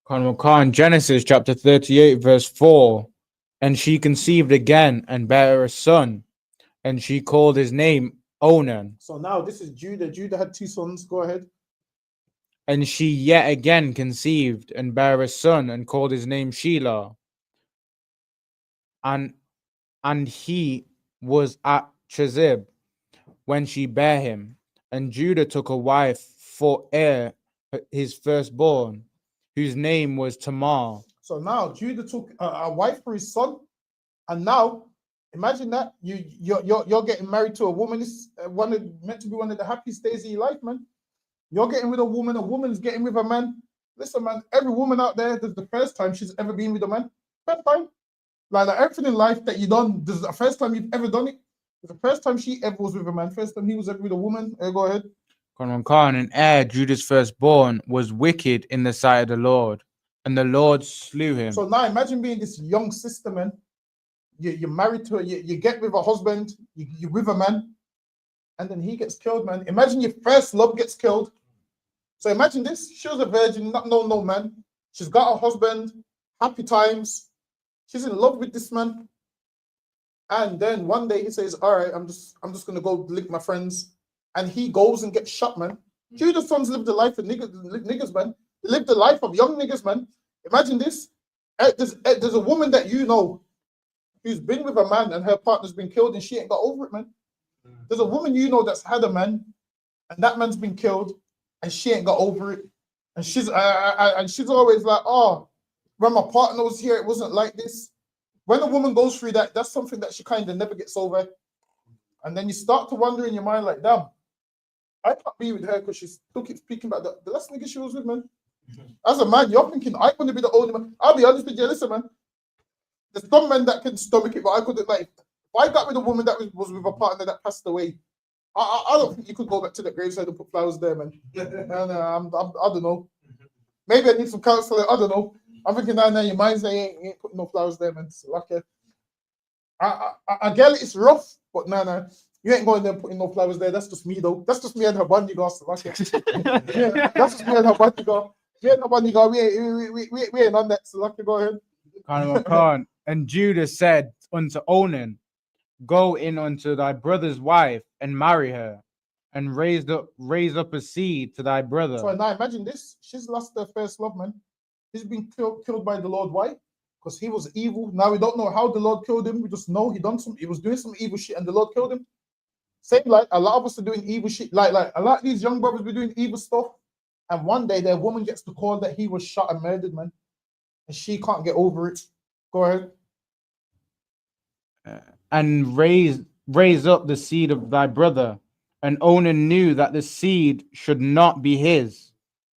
Khan, Genesis chapter 38, verse 4. And she conceived again and bare a son, and she called his name Onan. So now this is Judah. Judah had 2 sons. Go ahead. And she yet again conceived and bare a son, and called his name Shelah. And he was at Chezib when she bare him. And Judah took a wife for his firstborn, whose name was Tamar. So now Judah took a wife for his son, and now imagine that you're getting married to a woman. It's meant to be one of the happiest days of your life, man. You're getting with a woman. A woman's getting with a man. Listen, man. Every woman out there, this is the first time she's ever been with a man. First time. Like everything in life that you done, this is the first time you've ever done it. It's the first time she ever was with a man. First time he was ever with a woman. Go ahead. Khan, and Judah's firstborn, was wicked in the sight of the Lord, and the Lord slew him. So now imagine being this young sister, man. You're married to her, you get with a husband, you're with a man, and then he gets killed, man. Imagine your first love gets killed. So imagine this. She was a virgin, not no man. She's got a husband, happy times. She's in love with this man. And then one day he says, all right, I'm just gonna go lick my friends. And he goes and gets shot, man. Judah's sons lived the life of niggas, man. They lived the life of young niggas, man. Imagine this. There's a woman that you know who's been with a man and her partner's been killed and she ain't got over it, man. There's a woman you know that's had a man and that man's been killed and she ain't got over it. And she's always like, oh, when my partner was here, it wasn't like this. When a woman goes through that, that's something that she kind of never gets over. And then you start to wonder in your mind, like, damn, I can't be with her because she still keeps speaking about the last nigga she was with, man. As a man, you're thinking, I want to be the only man. I'll be honest with you, listen, man. There's some men that can stomach it, but I couldn't. Like, if I got with a woman that was with a partner that passed away, I don't think you could go back to the graveside and put flowers there, man. And, I don't know. Maybe I need some counseling. I don't know. I'm thinking now your mind's saying ain't putting no flowers there, man. So, okay. I get it, it's rough, but no. You ain't going there putting no flowers there. That's just me, though. That's just me and her body girl. So, okay. Yeah, that's just me and her body girl. Me and her body girl, we ain't on that. So, okay, go ahead. Khan. And Judah said unto Onan, go in unto thy brother's wife and marry her, and raise up a seed to thy brother. So now imagine this. She's lost her first love, man. He's been killed by the Lord. Why? Because he was evil. Now we don't know how the Lord killed him. We just know he was doing some evil shit and the Lord killed him. Same like a lot of us are doing evil shit. Like a lot of these young brothers be doing evil stuff. And one day their woman gets the call that he was shot and murdered, man. And she can't get over it. Go ahead. And raise up the seed of thy brother. And Onan knew that the seed should not be his.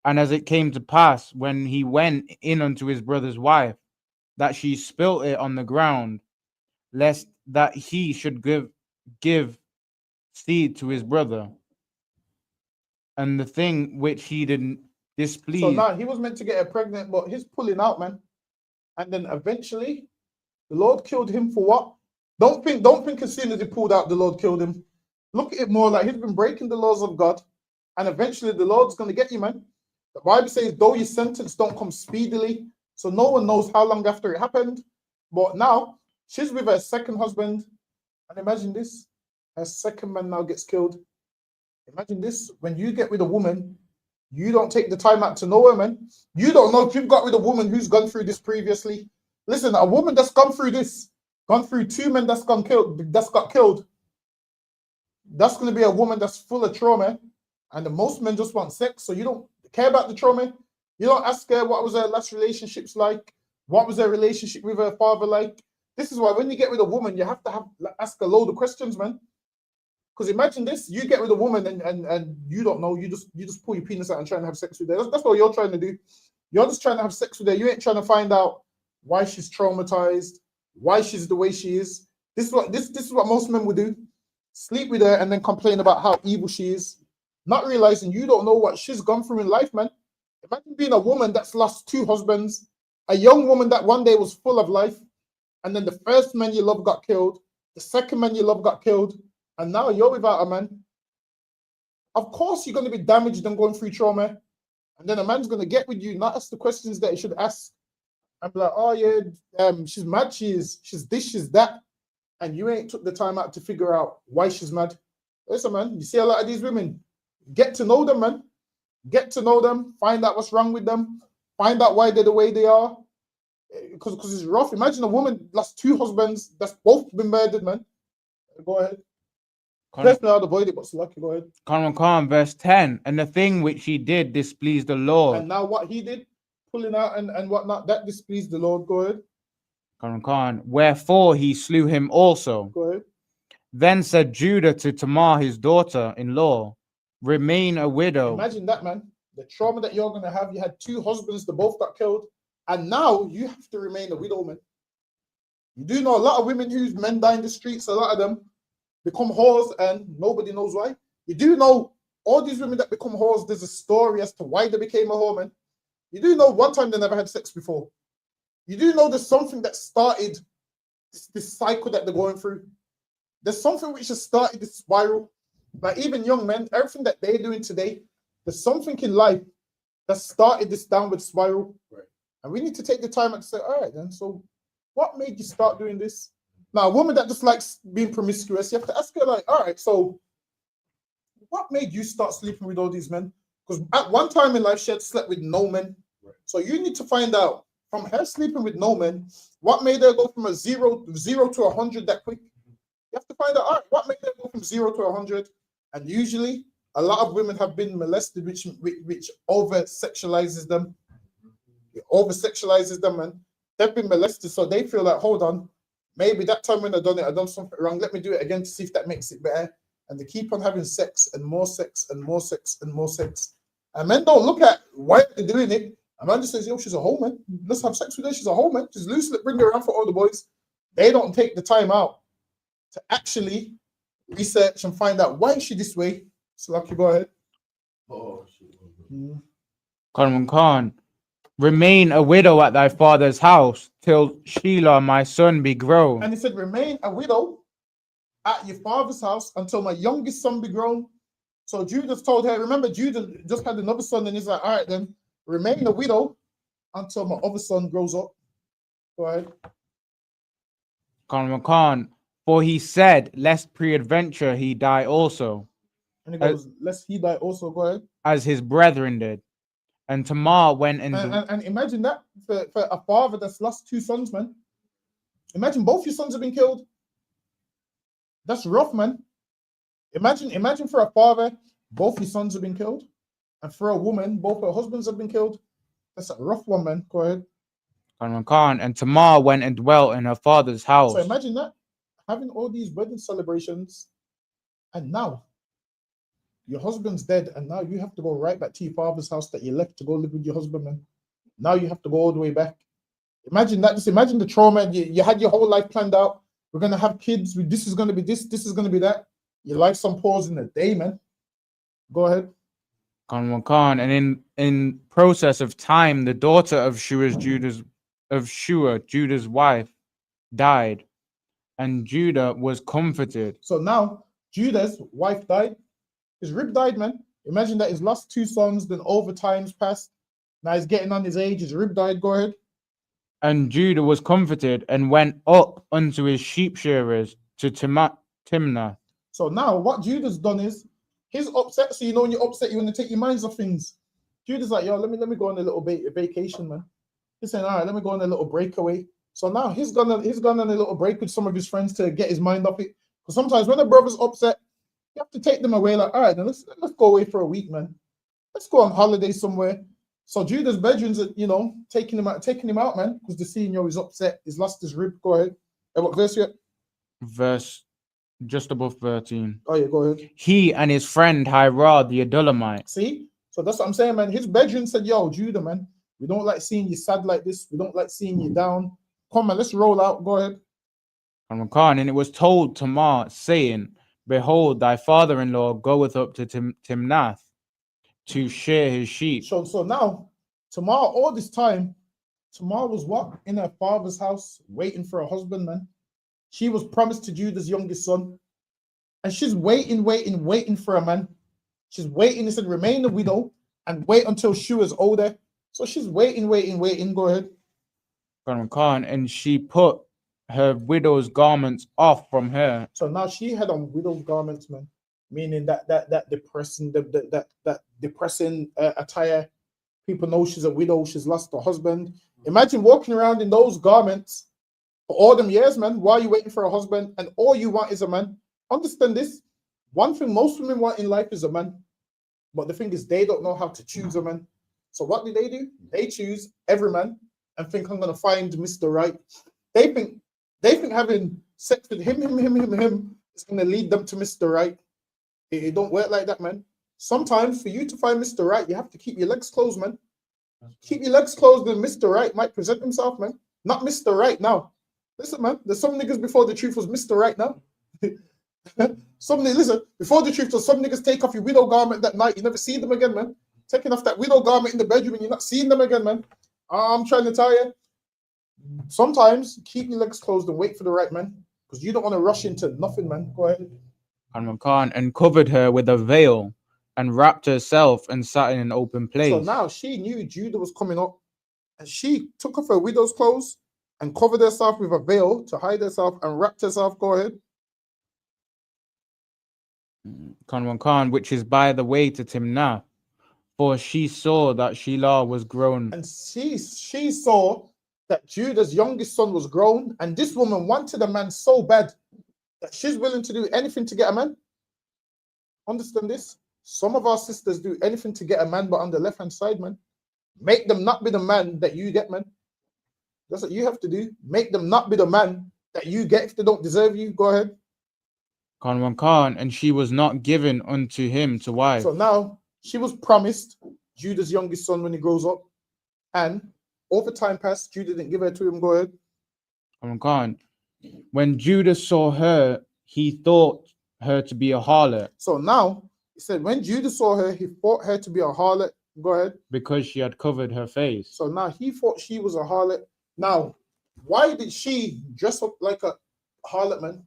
And as it came to pass, when he went in unto his brother's wife, that she spilt it on the ground, lest that he should give seed to his brother. And the thing which he didn't displease. So now he was meant to get her pregnant, but he's pulling out, man. And then eventually, the Lord killed him for what? Don't think as soon as he pulled out, the Lord killed him. Look at it more like he's been breaking the laws of God, and eventually the Lord's going to get you, man. The Bible says, though your sentence don't come speedily, so no one knows how long after it happened. But now she's with her second husband, and imagine this: her second man now gets killed. Imagine this: when you get with a woman, you don't take the time out to know her, man. You don't know if you've got with a woman who's gone through this previously. Listen, a woman that's gone through this, gone through two men that's got killed. That's going to be a woman that's full of trauma, and most men just want sex. So you don't care about the trauma. You don't ask her what was her last relationships like, what was her relationship with her father like. This is why when you get with a woman, you have to ask a load of questions, man. Because imagine this: you get with a woman and you don't know, you just pull your penis out and trying to have sex with her. That's what you're trying to do. You're just trying to have sex with her. You ain't trying to find out why she's traumatized, why she's the way she is. This is what most men would do. Sleep with her and then complain about how evil she is, not realizing you don't know what she's gone through in life, man. Imagine being a woman that's lost two husbands, a young woman that one day was full of life, and then the first man you love got killed, the second man you love got killed, and now you're without a man. Of course you're going to be damaged and going through trauma, and then a man's going to get with you, not ask the questions that he should ask, and be like, oh yeah, she's mad, she's this, she's that. And you ain't took the time out to figure out why she's mad. Listen, man, you see a lot of these women. Get to know them, man. Get to know them. Find out what's wrong with them. Find out why they're the way they are. Because it's rough. Imagine a woman lost two husbands that's both been murdered, man. Go ahead. Personally, I'd avoid it, but it's lucky. Go ahead. Quran, verse 10. And the thing which he did displeased the Lord. And now what he did, pulling out and whatnot, that displeased the Lord. Go ahead. Wherefore he slew him also. Go ahead. Then said Judah to Tamar, his daughter-in-law, remain a widow. Imagine that, man. The trauma that you're going to have. You had two husbands, they both got killed. And now you have to remain a widow, man. You do know a lot of women whose men die in the streets, a lot of them become whores and nobody knows why. You do know all these women that become whores, there's a story as to why they became a whore, man. You do know one time they never had sex before. You do know there's something that started this cycle that they're going through. There's something which has started this spiral. Like even young men, everything that they're doing today, there's something in life that started this downward spiral. Right. And we need to take the time and say, all right, then, so what made you start doing this? Now, a woman that just likes being promiscuous, you have to ask her, like, all right, so what made you start sleeping with all these men? Because at one time in life, she had slept with no men. Right. So you need to find out, from her sleeping with no men, what made her go from a zero to 100 that quick? You have to find out, all right, what made her go from 0 to 100? And usually, a lot of women have been molested, which over-sexualizes them. It over-sexualizes them, and they've been molested, so they feel like, hold on, maybe that time when I done something wrong, let me do it again to see if that makes it better. And they keep on having sex and more sex and more sex and more sex. And men don't look at why they're doing it. A man just says, yo, she's a hoe, man. Let's have sex with her. She's a hoe, man. She's loose. Let's bring her around for all the boys. They don't take the time out to actually research and find out why is she this way. So, Lucky, go ahead. Conman Khan, remain a widow at thy father's house till Sheila, my son, be grown. And he said, remain a widow at your father's house until my youngest son be grown. So Judah told her, remember, Judah just had another son, and he's like, all right, then remain a widow until my other son grows up. Go ahead. Conman Khan, for he said, lest peradventure he die also, And he goes, lest he die also. Go ahead. as his brethren did. And Tamar went And imagine that for a father that's lost two sons, man. Imagine both your sons have been killed. That's rough, man. Imagine for a father, both his sons have been killed. And for a woman, both her husbands have been killed. That's a rough one, man. Go ahead. Conman Khan, and Tamar went and dwelt in her father's house. So imagine that, having all these wedding celebrations, and now your husband's dead, and now you have to go right back to your father's house that you left to go live with your husband, man. Now you have to go all the way back. Imagine that. Just imagine the trauma. You had your whole life planned out. We're going to have kids. This is going to be this. This is going to be that. Your life's on pause in a day, man. Go ahead. Conman Khan, and in process of time, the daughter of Shua, Judah's wife, died, and Judah was comforted. So now Judah's wife died. His rib died, man. Imagine that. He's lost two sons. Then over time's passed. Now he's getting on his age. His rib died. Go ahead. And Judah was comforted and went up unto his sheep shearers to Timnah. So now what Judah's done is he's upset. So you know when you're upset, you want to take your minds off things. Judah's like, yo, let me go on a little vacation, man. He's saying, all right, let me go on a little breakaway. So now he's gone on a little break with some of his friends to get his mind off it. Because sometimes when a brother's upset, you have to take them away. Like, all right, then let's go away for a week, man. Let's go on holiday somewhere. So Judah's bedrooms are, taking him out, man, because they're seeing, he's upset. He's lost his rib. Go ahead. What verse yet? Verse just above 13. Oh yeah, go ahead. He and his friend Hirah the Adullamite. See? So that's what I'm saying, man. His bedroom said, yo, Judah, man, we don't like seeing you sad like this. We don't like seeing you down. Come on, let's roll out. Go ahead. And it was told Tamar, saying, behold, thy father-in-law goeth up to Timnath to shear his sheep. So now, Tamar, all this time, Tamar was what? In her father's house, waiting for a husband, man. She was promised to Judah's youngest son. And she's waiting for a man. She's waiting. He said, remain a widow and wait until she is older. So she's waiting. Go ahead. And she put her widow's garments off from her. So now she had on widow's garments, man. Meaning that depressing, that depressing attire. People know she's a widow. She's lost her husband. Imagine walking around in those garments for all them years, man. While you're waiting for a husband, and all you want is a man. Understand this. One thing most women want in life is a man. But the thing is, they don't know how to choose a man. So what do? They choose every man and think, I'm gonna find Mr. Right. They think having sex with him is gonna lead them to Mr. Right. It don't work like that, man. Sometimes for you to find Mr. Right, you have to keep your legs closed, man. Keep your legs closed, and Mr. Right might present himself, man. Not Mr. Right now. Listen, man, there's some niggas before the truth was Mr. Right now. Listen, before the truth was some niggas take off your widow garment that night, you never see them again, man. Taking off that widow garment in the bedroom and you're not seeing them again, man. I'm trying to tell you, sometimes keep your legs closed and wait for the right man, because you don't want to rush into nothing, man. Go ahead. And covered her with a veil and wrapped herself and sat in an open place. So now she knew Judah was coming up, and she took off her widow's clothes and covered herself with a veil to hide herself and wrapped herself. Go ahead. Khan, which is by the way to Timnah, for she saw that Shelah was grown. And she saw that Judah's youngest son was grown, and this woman wanted a man so bad that she's willing to do anything to get a man. Understand this? Some of our sisters do anything to get a man, but on the left-hand side, man. Make them not be the man that you get, man. That's what you have to do. Make them not be the man that you get if they don't deserve you. Go ahead. Khan, and she was not given unto him to wife. So now she was promised Judah's youngest son when he grows up, and over time passed, Judah didn't give her to him. Go ahead. Khan, when Judah saw her, he thought her to be a harlot So now he said when Judah saw her, he thought her to be a harlot. Go ahead. because she had covered her face. So now he thought she was a harlot. Now, why did she dress up like a harlot, man?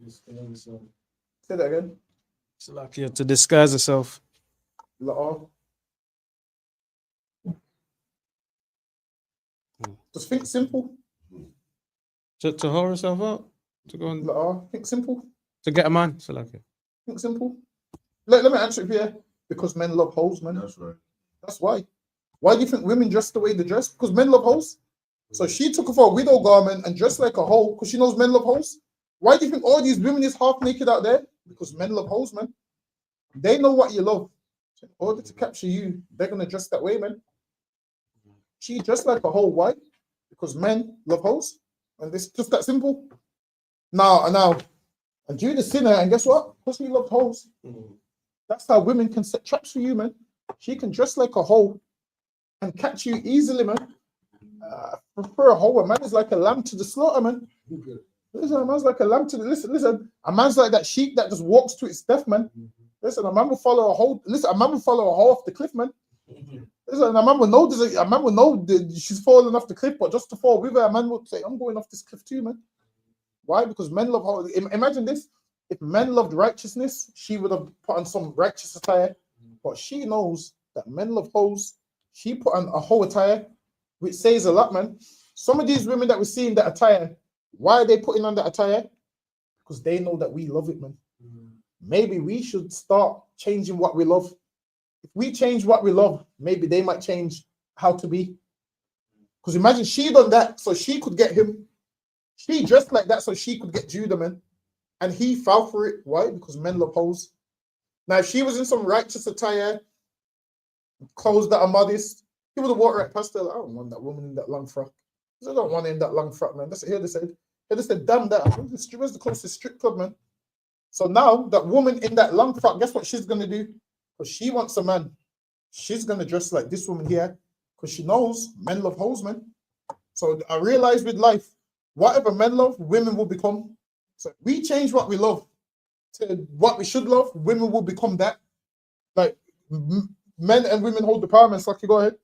Say that again. It's like to disguise herself. La'ah. Just think simple. To whore herself out. To go and La'ah. Think simple. to get a man. So like Think simple. Let me answer it here. Because men love hoes, man. That's right. That's why. Why do you think women dress the way they dress? Because men love hoes. So she took off her widow garment and dressed like a hoe because she knows men love hoes. Why do you think all these women is half naked out there? Because men love hoes, man. They know what you love. So in order to capture you, they're gonna dress that way, man. She dressed like a hoe. Why? Because men love hoes, and it's just that simple. Now, and Judah sinner, and guess what? Because he loved hoes. That's how women can set traps for you, man. She can dress like a hoe and catch you easily, man. For a hoe, a man is like a lamb to the slaughter, man. Listen, a man's like a lamb to the listen. A man's like that sheep that just walks to its death, man. Listen, a man will follow a hoe. Listen, a man will follow a hoe off the cliff, man. Listen, a man will know she's falling off the cliff, but just to fall with her, a man will say, "I'm going off this cliff too, man." Why? Because men love hoes. Imagine this: if men loved righteousness, she would have put on some righteous attire. But she knows that men love hoes. She put on a hoe attire, which says a lot, man. Some of these women that we see in that attire, why are they putting on that attire? Because they know that we love it, man. Maybe we should start changing what we love. If we change what we love, maybe they might change how to be. Because imagine she done that so she could get him. She dressed like that so she could get Judah, man. And he fell for it. Why? Because men love hoes. Now, if she was in some righteous attire, clothes that are modest, he would have walked right past her. Like, I don't want that woman in that long frock. I don't want her in that long frock, man. That's what they said. They said, damn that. Where's the closest strip club, man? So now, that woman in that long frock, guess what she's going to do? Because she wants a man. She's going to dress like this woman here because she knows men love hoes, man. So I realized with life, whatever men love, women will become. So if we change what we love to what we should love, women will become that. Like, men and women hold the power, man. So go ahead.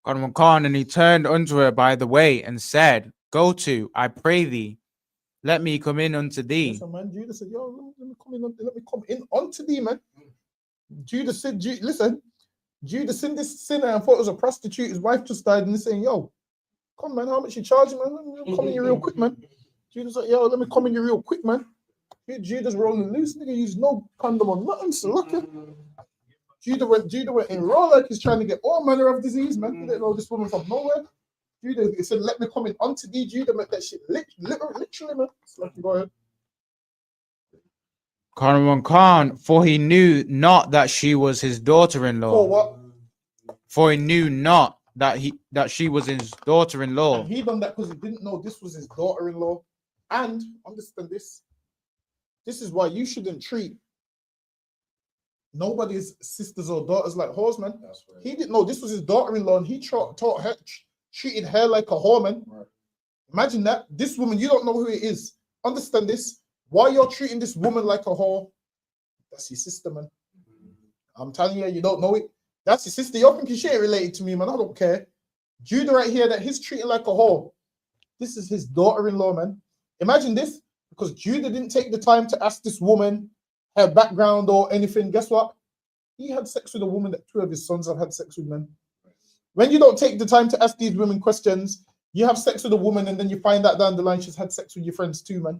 Khan, and he turned unto her by the way and said, Go to, I pray thee, let me come in unto thee. Listen, man, Judah said, yo, let me come in unto thee, man. Judah said, listen, Judah sinned this sinner and thought it was a prostitute. His wife just died, and he's saying, yo, come, man, how much you charging, man? Let me come in here real quick, man. Judah's like, yo, let me come in here real quick, man. Judah's rolling loose, nigga, use no condom or nothing, so look at Judah went in raw like he's trying to get all manner of disease, man. He didn't know this woman from nowhere. Judah, he said, let me come in unto thee. Judah meant that shit literally, man. So go ahead. Khan, for he knew not that she was his daughter-in-law. For what? For he knew not that she was his daughter-in-law. And he done that because he didn't know this was his daughter-in-law. And understand this. This is why you shouldn't treat nobody's sisters or daughters like whores, man. Right. He didn't know this was his daughter-in-law, and he treated her like a whore, man. Right. Imagine that. This woman, you don't know who it is. Understand this. Why you're treating this woman like a whore? That's your sister, man. I'm telling you, you don't know it. That's your sister. You're thinking she ain't related to me, man. I don't care. Judah right here, that he's treating like a whore. This is his daughter-in-law, man. Imagine this. Because Judah didn't take the time to ask this woman her background or anything. Guess what? He had sex with a woman that two of his sons have had sex with, man. When you don't take the time to ask these women questions, you have sex with a woman and then you find out down the line she's had sex with your friends too, man.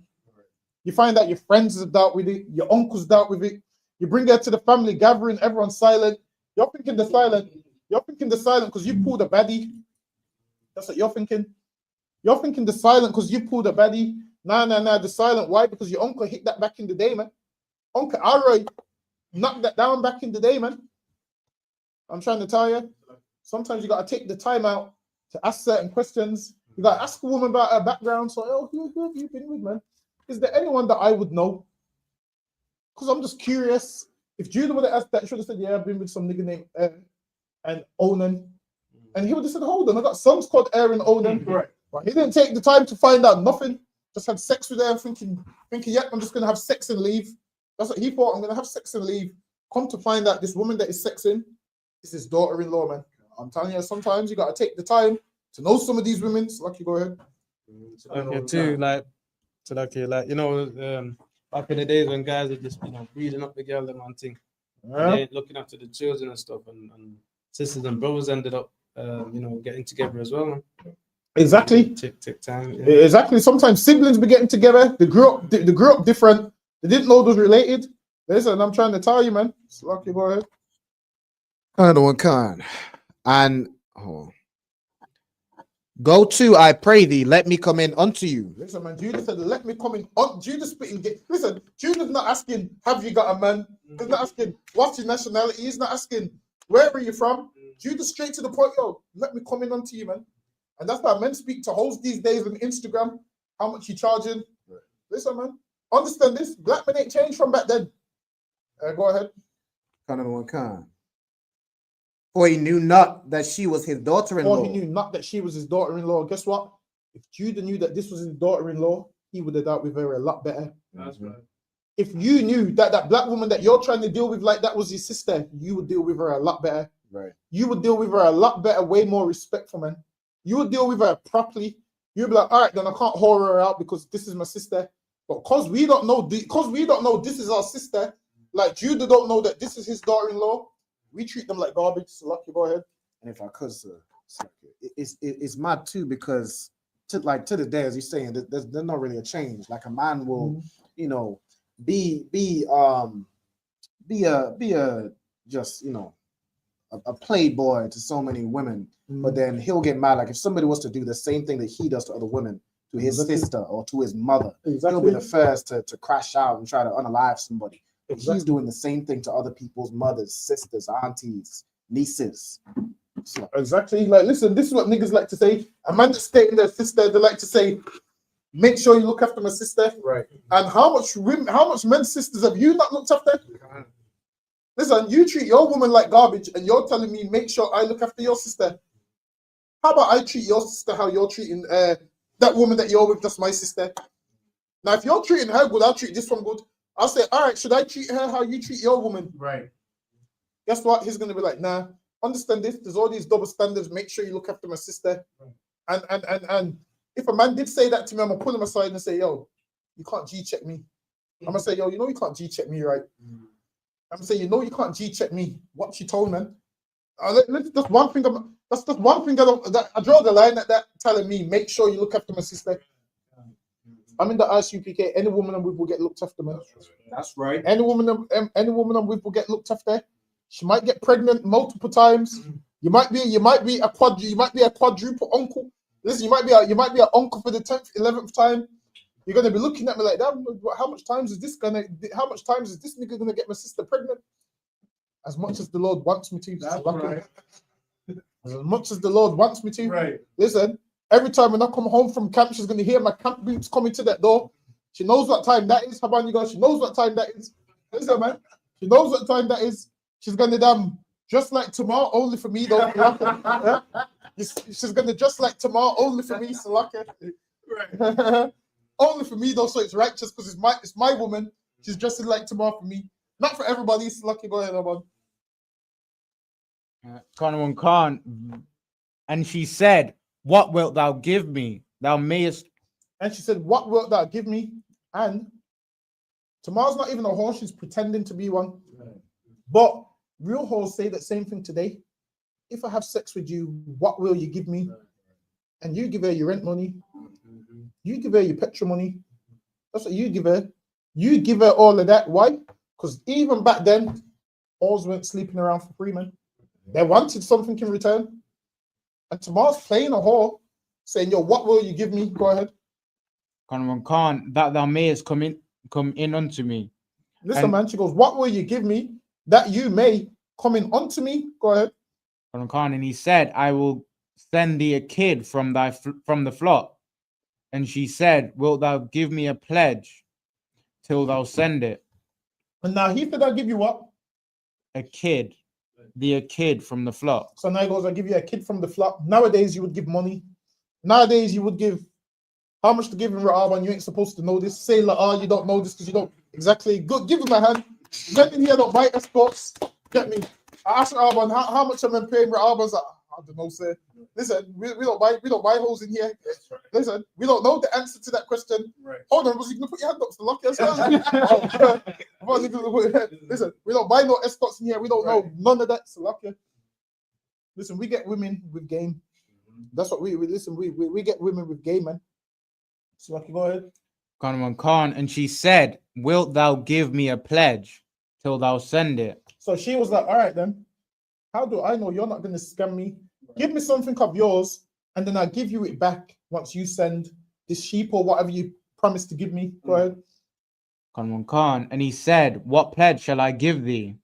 You find out your friends have dealt with it, your uncles dealt with it. You bring her to the family gathering, everyone's silent. You're thinking they're silent. You're thinking they're silent because you pulled a baddie. That's what you're thinking. You're thinking they're silent because you pulled a baddie. Nah, they're silent. Why? Because your uncle hit that back in the day, man. Uncle Alroy knocked that down back in the day, man. I'm trying to tell you. Sometimes you got to take the time out to ask certain questions. You got to ask a woman about her background. So, who have you been with, man? Is there anyone that I would know? Because I'm just curious. If Judah would have asked that, he should have said, yeah, I've been with some nigga named and Onan. And he would have said, hold on, I got sons called Er and Onan. Right. But he didn't take the time to find out nothing. just had sex with her, thinking, yeah, I'm just gonna have sex and leave. That's what he thought. I'm gonna have sex and leave. Come to find out, this woman that is sexing is his daughter-in-law, man. I'm telling you, sometimes you gotta take the time to know some of these women. So lucky, go ahead. Okay, too, like, so lucky, like, you know, back in the days when guys were just, you know, breeding up the girl and one thing, and they ain't looking after the children and stuff, and sisters and brothers ended up, you know, getting together as well. Man. Exactly. Tick time. Yeah. Exactly. Sometimes siblings be getting together. They grew up different. They didn't know those related. Listen, I'm trying to tell you, man. It's lucky, go ahead. Khan. And go to, I pray thee, let me come in unto you. Listen, man, Judas said, let me come in. Judas spitting. Listen, Judas not asking, have you got a man? He's not asking, what's your nationality? He's not asking, where are you from? Judas straight to the point, yo, let me come in unto you, man. And that's why men speak to hoes these days on Instagram. How much you charging? Right. Listen, man, understand this. Black men ain't changed from back then. Go ahead. Khan. For he knew not that she was his daughter-in-law. For he knew not that she was his daughter-in-law. Guess what? If Judah knew that this was his daughter-in-law, he would have dealt with her a lot better. That's right. If you knew that that black woman that you're trying to deal with like that was your sister, you would deal with her a lot better. Right. You would deal with her a lot better, way more respectful, man. You would deal with her properly. You'd be like, all right, then I can't whore her out because this is my sister. But because we don't know this is our sister, like Judah don't know that this is his daughter-in-law, we treat them like garbage. So lucky, go ahead. And if I could, sir, it's mad too, because to the day, as you're saying, there's not really a change. Like a man will, you know, be just, you know, a playboy to so many women, but then he'll get mad. Like if somebody was to do the same thing that he does to other women, to his sister or to his mother, he'll be the first to crash out and try to unalive somebody. But he's doing the same thing to other people's mothers, sisters, aunties, nieces. So, exactly. Like, listen, this is what niggas like to say. A man that's dating their sister, they like to say, make sure you look after my sister. Right. And how much men's sisters have you not looked after? Listen, you treat your woman like garbage and you're telling me, make sure I look after your sister. How about I treat your sister how you're treating that woman that you're with, that's my sister. Now, if you're treating her good, I'll treat this one good. I'll say, all right, should I treat her how you treat your woman? Right. Guess what? He's going to be like, nah, understand this. There's all these double standards. Make sure you look after my sister. Right. And if a man did say that to me, I'm going to pull him aside and say, yo, you can't G-check me. I'm going to say, yo, you know you can't G-check me, right? I'm going to say, you know you can't G-check me. What she told, man. That's one thing. That's just one thing I draw the line at that telling me, make sure you look after my sister. I'm in the ISUPK. Any woman I'm with will get looked after, man. that's right. Any woman I'm with will get looked after. She might get pregnant multiple times. You might be a quadruple uncle. Listen, you might be an uncle for the 10th, 11th time. You're gonna be looking at me like that. How much times is this nigga gonna get my sister pregnant? As much as the Lord wants me to. That's right. As much as the Lord wants me to. Right. Listen, every time when I come home from camp, she's gonna hear my camp boots coming to that door. She knows what time that is. Habani girl, she knows what time that is. Listen, man. She knows what time that is. She's gonna just like tomorrow, only for me though. She's gonna just like tomorrow, only for me, Salaka. Right. Only for me though, so it's righteous because it's my woman. She's dressing like tomorrow for me. Not for everybody. It's lucky. Go ahead, Abon. Khan. And she said, what wilt thou give me? Thou mayest. And she said, what wilt thou give me? And tomorrow's not even a horse. She's pretending to be one. Right. But real whores say that same thing today. If I have sex with you, what will you give me? And you give her your rent money. You give her your petrol money. That's what you give her. You give her all of that. Why? Because even back then, whores weren't sleeping around for free, man. They wanted something in return. And tomorrow's playing a whore, saying, yo, what will you give me? Go ahead. Khan, that thou mayest come in unto me. Listen, man, she goes, what will you give me that you may come in unto me? Go ahead. Khan, and he said, I will send thee a kid from the flock. And she said, wilt thou give me a pledge till thou send it? And now he said, I'll give you what? A kid from the flock. So now he goes, I'll give you a kid from the flock. Nowadays, you would give money. Nowadays, you would give How much to give him, Ra'aban? You ain't supposed to know this. Say you don't know this because you don't exactly. Good, give him a hand. Men in here don't buy escorts. Get me. I asked Ra'aban, how much am I paying Ra'aban's? I don't know, sir. Listen, we don't buy hoes in here. Listen, we don't know the answer to that question. Right. Hold on, was you gonna put your hand up to lock yourself? Listen, we don't buy no escorts in here. We don't know none of that. So listen, we get women with game. That's what we listen. We get women with game, man. So go ahead. Khan, and she said, "Wilt thou give me a pledge till thou send it?" So she was like, "All right then. How do I know you're not going to scam me? Give me something of yours, and then I'll give you it back once you send this sheep or whatever you promised to give me." Go ahead. Khan, and he said, "What pledge shall I give thee?"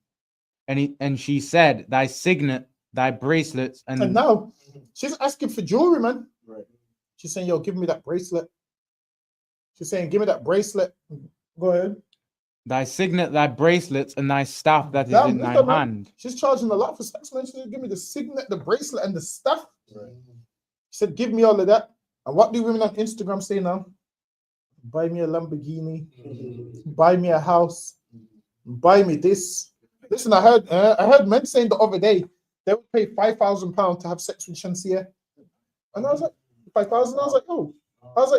And she said, "Thy signet, thy bracelets, And now she's asking for jewelry, man. Right. She's saying, "Yo, give me that bracelet." She's saying, "Give me that bracelet." Go ahead. Thy signet, thy bracelets, and thy staff that is in thy hand. She's charging a lot for sex, man. She said, "Give me the signet, the bracelet, and the staff." Right. She said, "Give me all of that." And what do women on Instagram say now? Buy me a Lamborghini, buy me a house, buy me this. Listen, I heard men saying the other day they would pay £5,000 to have sex with Shamsia, and I was like, 5,000. I was like, yo, I was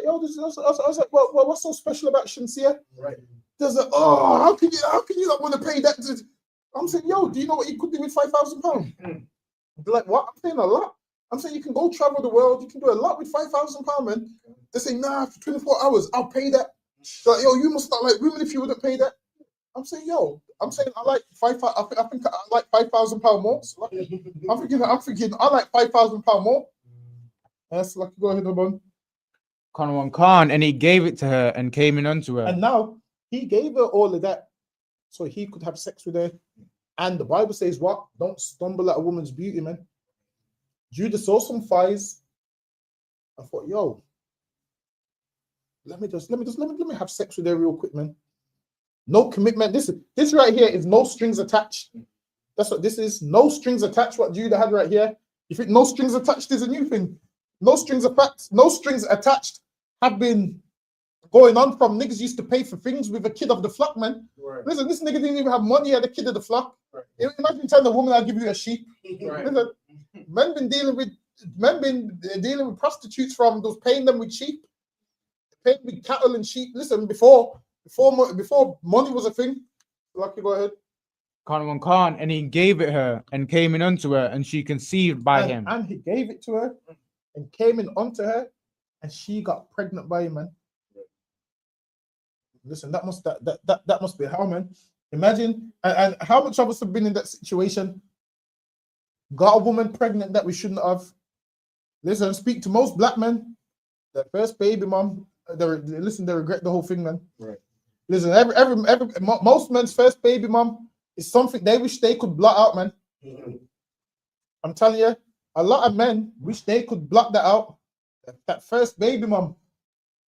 like, well, what's so special about Shamsia? Right. There's like, oh, how can you not want to pay that? I'm saying, yo, do you know what you could do with £5,000? Like, what? I'm saying a lot. I'm saying you can go travel the world. You can do a lot with £5,000, man. They say, nah, for 24 hours, I'll pay that. So, yo, you must not like women if you wouldn't pay that. I'm saying, yo, I like I think I like £5,000 more. So I'm thinking, I like £5,000 more. That's like, go ahead, man. Khan, and he gave it to her and came in unto her. And now he gave her all of that so he could have sex with her. And the Bible says what? Don't stumble at a woman's beauty, man. Judah saw some thighs. I thought, yo, let me have sex with her real quick, man. No commitment. This right here is no strings attached. That's what this is. No strings attached. What Judah had right here. You think no strings attached is a new thing? No strings attached have been going on from niggas used to pay for things with a kid of the flock, man. Right. Listen, this nigga didn't even have money at the kid of the flock. Right. Imagine telling a woman, "I'll give you a sheep." Right. Listen, men been dealing with prostitutes from those paying them with sheep, paying with cattle and sheep. Listen, before money was a thing. Lucky, go ahead. Khan, and he gave it her and came in unto her, and she conceived by him. And he gave it to her and came in unto her, and she got pregnant by him, man. Listen, that must be hell, man. Imagine, and how much of us have been in that situation? Got a woman pregnant that we shouldn't have. Listen, speak to most black men. Their first baby mom, they regret the whole thing, man. Right. Listen, most men's first baby mom is something they wish they could blot out, man. Mm-hmm. I'm telling you, a lot of men wish they could blot that out. That first baby mom,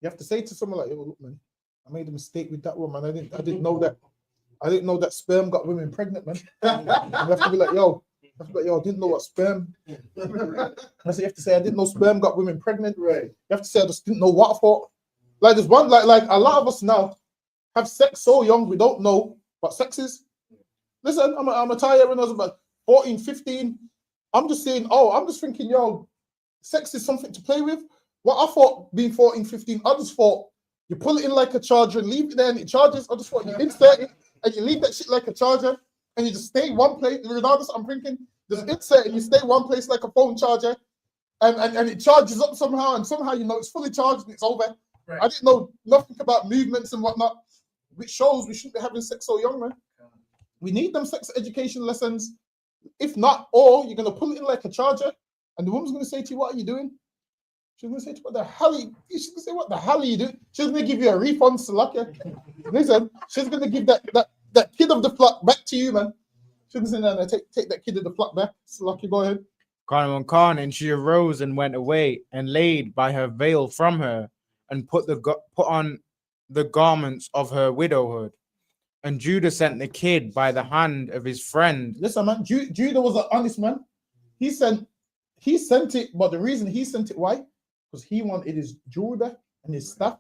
you have to say to someone like, "Yo, look, man, I made a mistake with that woman. I didn't know that. I didn't know that sperm got women pregnant, man." You have to be like, yo, I didn't know what sperm. I say, you have to say, "I didn't know sperm got women pregnant." Right. You have to say, "I just didn't know what for." Like there's one, like a lot of us now have sex so young we don't know what sex is. Listen, I'm a tire when I was about 14, 15. I'm just saying, I'm just thinking, yo, sex is something to play with. What I thought being 14, 15, I just thought you pull it in like a charger and leave it there and it charges. I just thought you insert it and you leave that shit like a charger and you just stay one place. Regardless, I'm thinking, just insert and you stay one place like a phone charger and it charges up somehow and somehow you know it's fully charged and it's over. Right. I didn't know nothing about movements and whatnot, which shows we shouldn't be having sex so young, man. We need them sex education lessons. If not, or you're gonna pull it in like a charger, and the woman's gonna say to you, "What are you doing?" She's gonna say, "What the hell?" She's gonna say, "What the hell are you doing?" She's gonna give you a refund, Salakia. Listen, she's gonna give that kid of the flock back to you, man. She's gonna say, "No, take that kid of the flock back." Salakia, go ahead. Khan, and she arose and went away and laid by her veil from her and put on the garments of her widowhood. And Judah sent the kid by the hand of his friend. Listen, man, Judah was an honest man. He sent it, but the reason he sent it, why? Because he wanted his jewelry back. and his staff.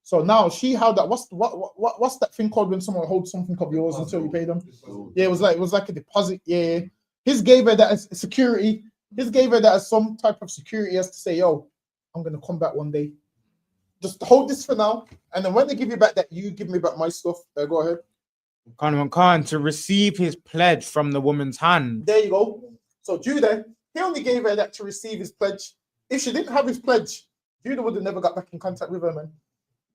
So now she held that. What's that thing called when someone holds something of yours until you pay them? Yeah, it was like a deposit. Yeah. His gave her that as security. His gave her that as some type of security as to say, yo, I'm gonna come back one day. Just hold this for now, and then when they give you back that, you give me back my stuff. Go ahead. Khan to receive his pledge from the woman's hand. There you go. So Judah, he only gave her that to receive his pledge. If she didn't have his pledge, Judah would have never got back in contact with her, man.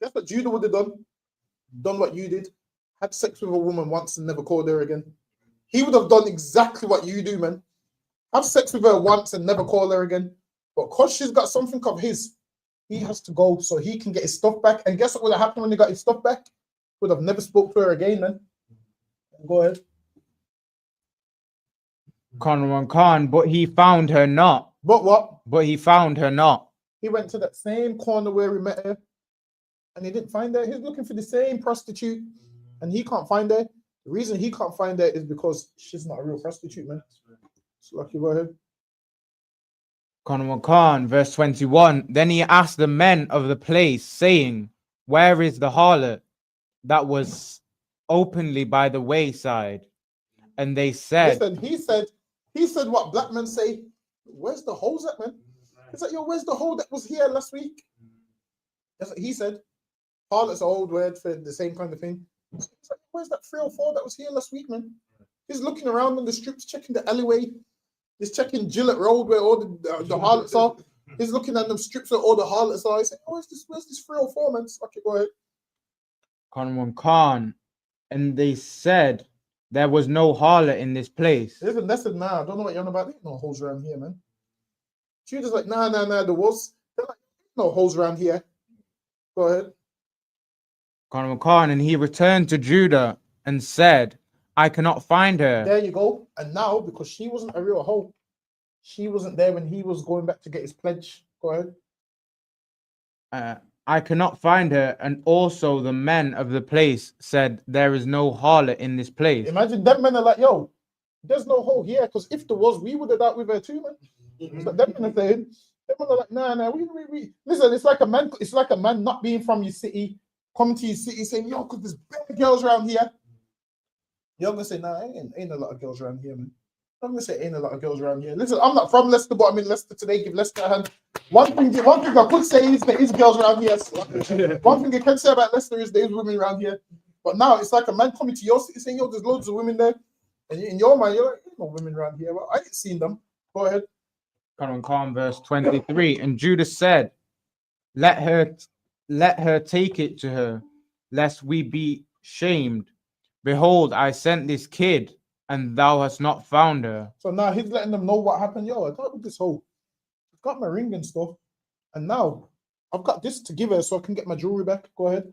That's what Judah would have done. Done what you did. Had sex with a woman once and never called her again. He would have done exactly what you do, man. Have sex with her once and never call her again. But because she's got something of his, he has to go so he can get his stuff back. And guess what would have happened when he got his stuff back? Would have never spoke to her again, man. Go ahead. Khan, but he found her not. But what? But he found her not. He went to that same corner where he met her, and he didn't find her. He's looking for the same prostitute, and he can't find her. The reason he can't find her is because she's not a real prostitute, man. So, lucky, go ahead. Khan, verse 21. Then he asked the men of the place, saying, where is the harlot that was openly by the wayside? And they said, listen, he said what black men say, where's the hoes at, man? He's like, yo, where's the hole that was here last week? That's what he said. Harlot's an old word for the same kind of thing. He's like, where's that 3 or 4 that was here last week, man? He's looking around on the strips, checking the alleyway. He's checking Gillette Road where all the harlots are. He's looking at them strips where all the harlots are. He's like, oh, where's this 3 or 4, man? Okay, go ahead. Khan, and they said there was no harlot in this place. Even they said, nah, I don't know what you're on about. There ain't no hoes around here, man. She was like, nah, there was. They're like, no hoes around here. Go ahead. Khan, and he returned to Judah and said, I cannot find her. There you go. And now, because she wasn't a real hoe, she wasn't there when he was going back to get his pledge. Go ahead. I cannot find her. And also the men of the place said, there is no harlot in this place. Imagine them men are like, yo, there's no hoe here, because if there was, we would have dealt with her too, man. So them men are saying, them men are like, nah, we listen, it's like a man not being from your city, coming to your city saying, yo, because there's better girls around here. You're gonna say, nah, ain't a lot of girls around here, man. I'm gonna say ain't a lot of girls around here. Listen, I'm not from Leicester, but I'm in Leicester today. Give Leicester a hand. One thing I could say is there is girls around here. One thing I can say about Leicester is there is women around here. But now it's like a man coming to your city saying, yo, there's loads of women there. And in your mind, you're like, there's no women around here. Well, I ain't seen them. Go ahead. Khan, verse 23. And Judah said, let her take it to her, lest we be shamed. Behold, I sent this kid, and thou hast not found her. So now he's letting them know what happened. Yo, I got with this hoe. I've got my ring and stuff. And now I've got this to give her so I can get my jewelry back. Go ahead.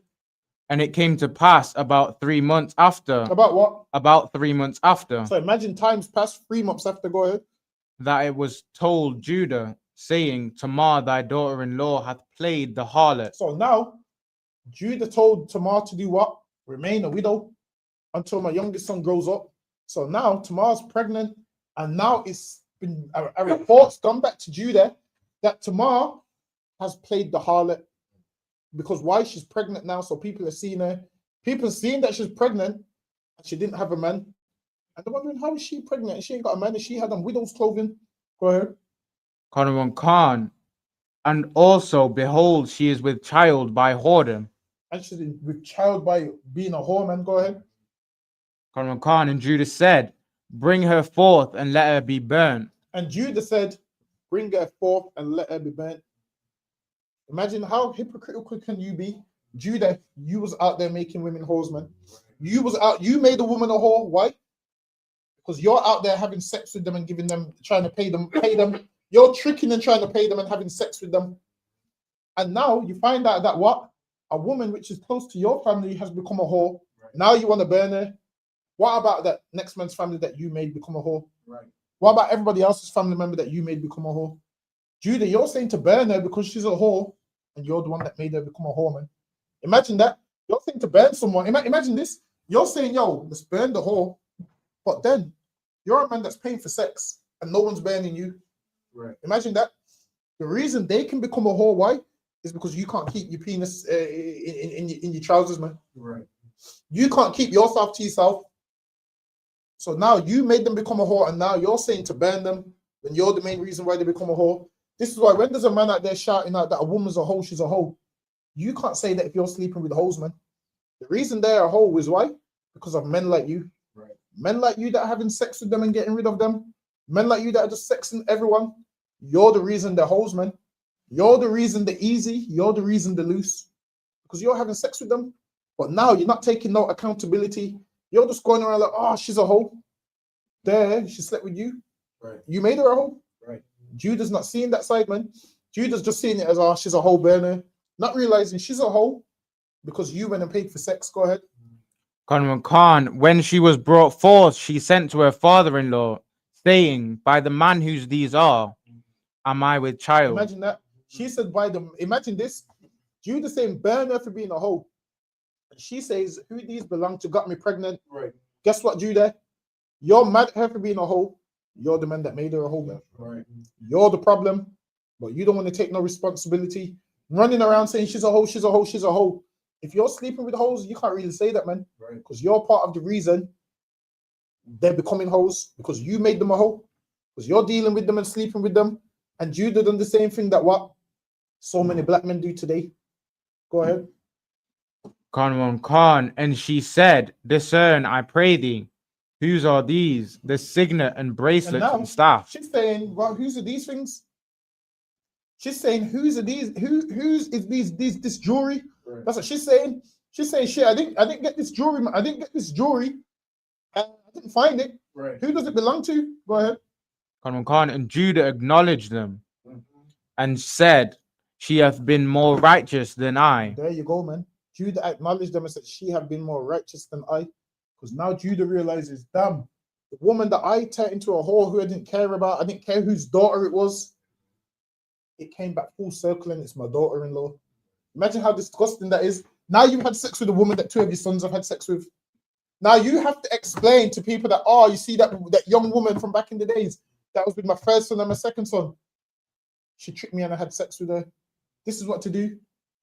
And it came to pass about 3 months after. About what? About 3 months after. So imagine times past 3 months after. Go ahead. That it was told Judah, saying, Tamar, thy daughter-in-law, hath played the harlot. So now Judah told Tamar to do what? Remain a widow until my youngest son grows up. So now Tamar's pregnant, and now it's been a report's gone back to Judah that Tamar has played the harlot. Because why? She's pregnant now, so people are seeing her. People are seeing that she's pregnant and she didn't have a man. And they're wondering, how is she pregnant? She ain't got a man, and she had on widow's clothing. Go ahead. Khan, and also, behold, she is with child by whoredom. And she's with child by being a whore, man. Go ahead. Khan, and Judah said, bring her forth and let her be burnt. And Judah said, bring her forth and let her be burnt. Imagine how hypocritical can you be? Judah, you was out there making women whores, man. You made a woman a whore. Why? Because you're out there having sex with them and giving them, trying to pay them. You're tricking and trying to pay them and having sex with them. And now you find out that what? A woman which is close to your family has become a whore. Right. Now you want to burn her. What about that next man's family that you made become a whore? Right. What about everybody else's family member that you made become a whore? Judah, you're saying to burn her because she's a whore, and you're the one that made her become a whore, man. Imagine that. You're saying to burn someone. Imagine this. You're saying, yo, let's burn the whore. But then you're a man that's paying for sex and no one's burning you. Right. Imagine that. The reason they can become a whore, why? is because you can't keep your penis in your trousers, man. Right. You can't keep yourself to yourself. So now you made them become a whore, and now you're saying to burn them when you're the main reason why they become a whore. This is why when there's a man out there shouting out that a woman's a hoe, she's a hoe, you can't say that if you're sleeping with hoes, man. The reason they're a hoe is why? Because of men like you. Right. Men like you that are having sex with them and getting rid of them. Men like you that are just sexing everyone. You're the reason they're hoes, man. You're the reason they're easy. You're the reason they're loose. Because you're having sex with them. But now you're not taking no accountability. You're just going around like, oh, she's a hoe. There, she slept with you. Right. You made her a hoe. Right. Judah's not seeing that side, man. Judah's just seeing it as, oh, she's a hoe burner. Not realizing she's a hoe because you went and paid for sex. Go ahead. Khan, when she was brought forth, she sent to her father-in-law, saying, by the man whose these are, am I with child? Imagine that. She said, by the, imagine this. Judah saying, burn her for being a hoe. She says, who these belong to got me pregnant. Right. Guess what, Judah? You're mad at her for being a hoe. You're the man that made her a hoe, man. Right. You're the problem, but you don't want to take no responsibility. Running around saying she's a hoe, she's a hoe, she's a hoe. If you're sleeping with hoes, you can't really say that, man. Right. Because you're part of the reason they're becoming hoes, because you made them a hoe. Because you're dealing with them and sleeping with them. And Judah done the same thing that what so many black men do today. Go ahead. Khan, and she said, discern, I pray thee, whose are these, the signet and bracelets now and staff? She's saying, well, whose are these things? She's saying, whose are these? Whose is this jewelry? Right. That's what she's saying. She's saying, shit, I didn't get this jewelry. I didn't get this jewelry. I didn't find it. Right. Who does it belong to? Go ahead. Khan, and Judah acknowledged them and said, she hath been more righteous than I. There you go, man. Judah acknowledged them and said, she have been more righteous than I. Because now Judah realizes, damn, the woman that I turned into a whore who I didn't care about, I didn't care whose daughter it was, it came back full circle and it's my daughter-in-law. Imagine how disgusting that is. Now you've had sex with a woman that two of your sons have had sex with. Now you have to explain to people that, oh, you see that young woman from back in the days that was with my first son and my second son. She tricked me and I had sex with her. This is what to do.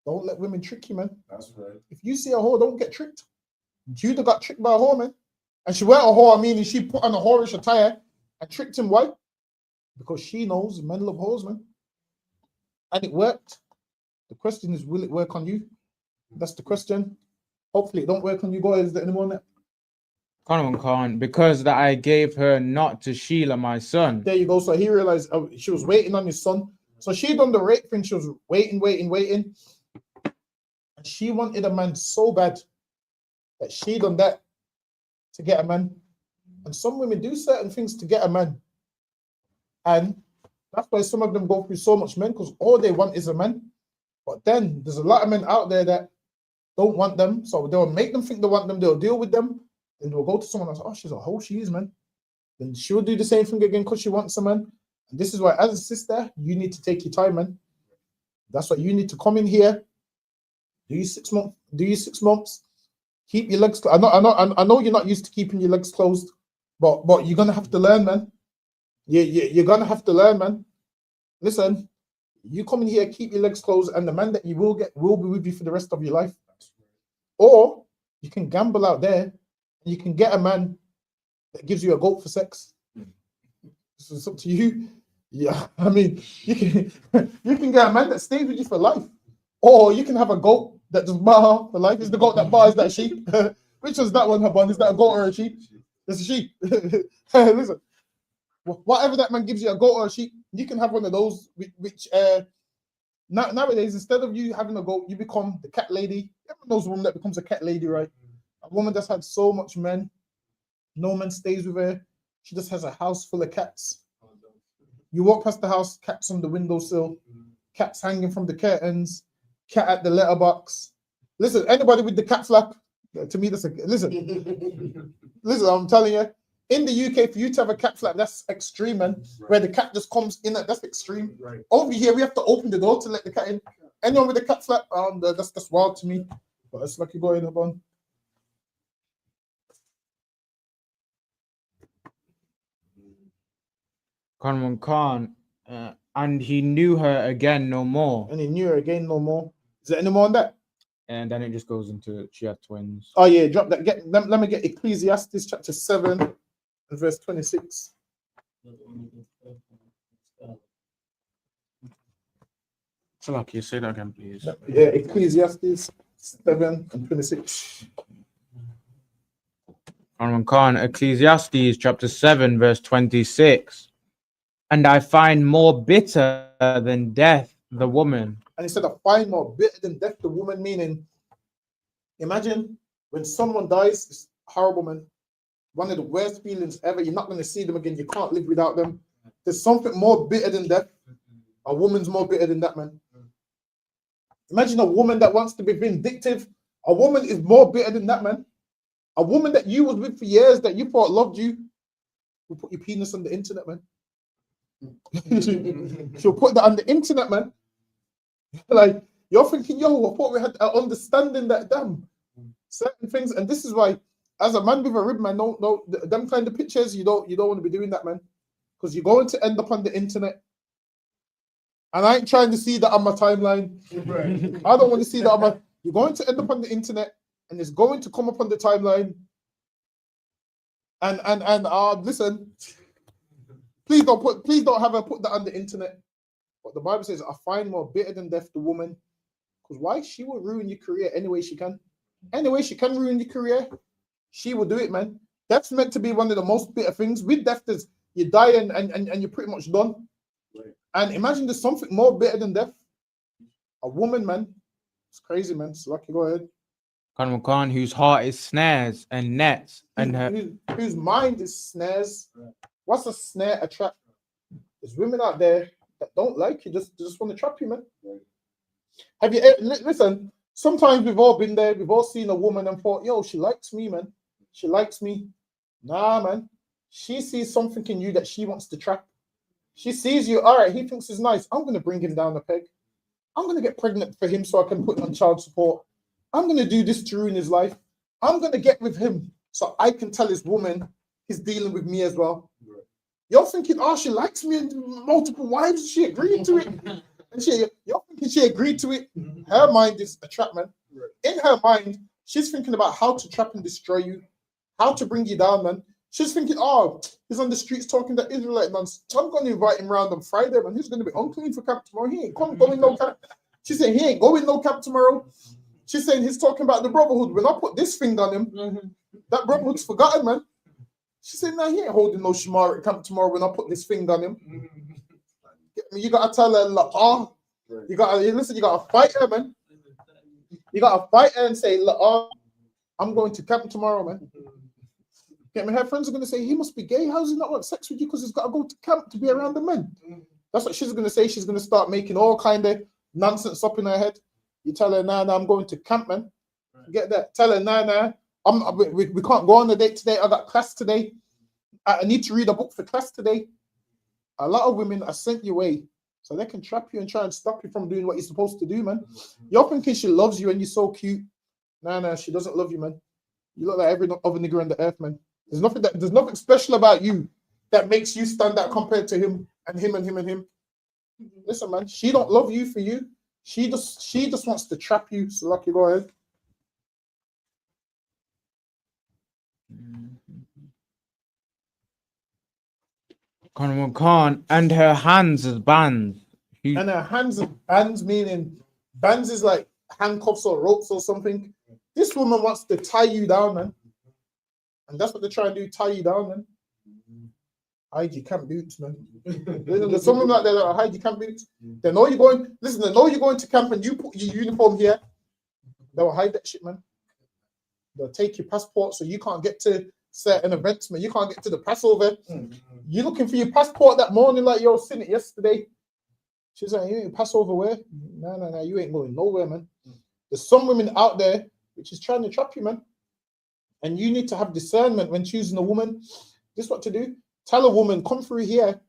Don't let women trick you, man. That's right. If you see a whore, don't get tricked. Judah got tricked by a whore, man. And she weren't a whore, meaning she put on a whorish attire and tricked him. Why? Because she knows men love whores, man. And it worked. The question is, will it work on you? That's the question. Hopefully it don't work on you guys. Is there anyone that... Khan, because that I gave her not to Sheila, my son. There you go. So he realized she was waiting on his son. So she done the rape thing. She was waiting. And she wanted a man so bad that she done that to get a man. And some women do certain things to get a man. And that's why some of them go through so much men, because all they want is a man. But then there's a lot of men out there that don't want them. So they'll make them think they want them. They'll deal with them. Then they'll go to someone else. Oh, she's a hoe. She is, man. Then she'll do the same thing again because she wants a man. And this is why, as a sister, you need to take your time, man. That's why you need to come in here. Do you 6 months? Do you 6 months? Keep your legs. I know you're not used to keeping your legs closed, but you're gonna have to learn, man. You're gonna have to learn, man. Listen, you come in here, keep your legs closed, and the man that you will get will be with you for the rest of your life. Or you can gamble out there, and you can get a man that gives you a goat for sex. So it's up to you. Yeah, I mean, you can get a man that stays with you for life, or you can have a goat that just bar for life. Is the goat that bars that sheep? Which was that one, Habon? Is that a goat or a sheep? It's a sheep. Listen, whatever that man gives you, a goat or a sheep, you can have one of those. Which nowadays, instead of you having a goat, you become the cat lady. Everyone knows a woman that becomes a cat lady, right? A woman that's had so much men, no man stays with her. She just has a house full of cats. You walk past the house, cats on the windowsill, cats hanging from the curtains, cat at the letterbox. Listen, anybody with the cat flap, to me, that's a listen. Listen, I'm telling you, in the UK, for you to have a cat flap, that's extreme, man. Right. Where the cat just comes in, that's extreme. Right. Over here, we have to open the door to let the cat in. Anyone with a cat flap, that's wild to me. But it's like you go in a bun. Khan, and he knew her again no more. And he knew her again no more. Is there any more on that? And then it just goes into she had twins. Oh yeah, drop that. Let me get Ecclesiastes chapter 7 and verse 26. So like you say that again, please. Yeah, Ecclesiastes 7 and 26. Khan, Ecclesiastes chapter 7, verse 26. And I find more bitter than death the woman. And he said, I find more bitter than death the woman, meaning, imagine when someone dies, it's horrible, man. One of the worst feelings ever. You're not going to see them again. You can't live without them. There's something more bitter than death. A woman's more bitter than that, man. Imagine a woman that wants to be vindictive. A woman is more bitter than that, man. A woman that you was with for years, that you thought loved you, will put your penis on the internet, man. She'll put that on the internet, man. Like, you're thinking, yo, I thought we had an understanding that, damn, certain things. And this is why, as a man with a rib, man, no, them kind of pictures, you don't want to be doing that, man. Because you're going to end up on the internet. And I ain't trying to see that on my timeline. I don't want to see that on my... You're going to end up on the internet, and it's going to come up on the timeline. And listen, please don't have her put that on the internet. But the Bible says, I find more bitter than death the woman. Because why? She will ruin your career any way she can. Any way she can ruin your career, she will do it, man. Death's meant to be one of the most bitter things. With death, you die and you're pretty much done. Right. And imagine there's something more bitter than death. A woman, man. It's crazy, man. It's lucky. Go ahead. Khan, whose heart is snares and nets, and whose mind is snares. Right. What's a snare? A trap. There's women out there that don't like you, just want to trap you, man. Right. Have you listen? Sometimes we've all been there. We've all seen a woman and thought, yo, she likes me, man. She likes me. Nah, man. She sees something in you that she wants to trap. She sees you. All right, he thinks it's nice. I'm gonna bring him down a peg. I'm gonna get pregnant for him so I can put him on child support. I'm gonna do this to ruin his life. I'm gonna get with him so I can tell his woman he's dealing with me as well. Right. You're thinking, oh, she likes me and multiple wives. She agreed to it. And you're thinking she agreed to it. Her mind is a trap, man. Right. In her mind, she's thinking about how to trap and destroy you, how to bring you down, man. She's thinking, oh, he's on the streets talking to Israelite nonsense. I'm going to invite him around on Friday, man. He's going to be unclean for camp tomorrow. He ain't going no camp. She's saying he ain't going no camp tomorrow. She's saying he's talking about the brotherhood. When I put this thing on him, that brotherhood's forgotten, man. She said, no, he ain't holding no Shamar at camp tomorrow when I put this thing on him. You got to tell her, listen, you got to fight her, man. You got to fight her and say, I'm going to camp tomorrow, man. Get me? Her friends are going to say, he must be gay. How does he not want sex with you? Because he's got to go to camp to be around the men. That's what she's going to say. She's going to start making all kind of nonsense up in her head. You tell her, nah, I'm going to camp, man. Get that? Tell her, nah, we can't go on a date today. I got class today. I need to read a book for class today. A lot of women are sent your way so they can trap you and try and stop you from doing what you're supposed to do, man. You're thinking she loves you and you're so cute. Nah, she doesn't love you, man. You look like every other nigger on the earth, man. There's nothing special about you that makes you stand out compared to him and him and him and him. Listen, man, she don't love you for you. She just wants to trap you. So lucky, go ahead. Khan, and her hands as bands. And her hands as bands, meaning bands is like handcuffs or ropes or something. This woman wants to tie you down, man. And that's what they try and do, tie you down, man. Hide your camp boots, man. There's someone out there that hide your camp boots. They know you're going, listen, they know you're going to camp and you put your uniform here. They'll hide that shit, man. They'll take your passport so you can't get to certain events, man. You can't get to the Passover. You're looking for your passport that morning like you seen it yesterday. She's like, you ain't Passover where? No, you ain't going nowhere, man. There's some women out there which is trying to trap you, man. And you need to have discernment when choosing a woman. This is what to do. Tell a woman, come through here.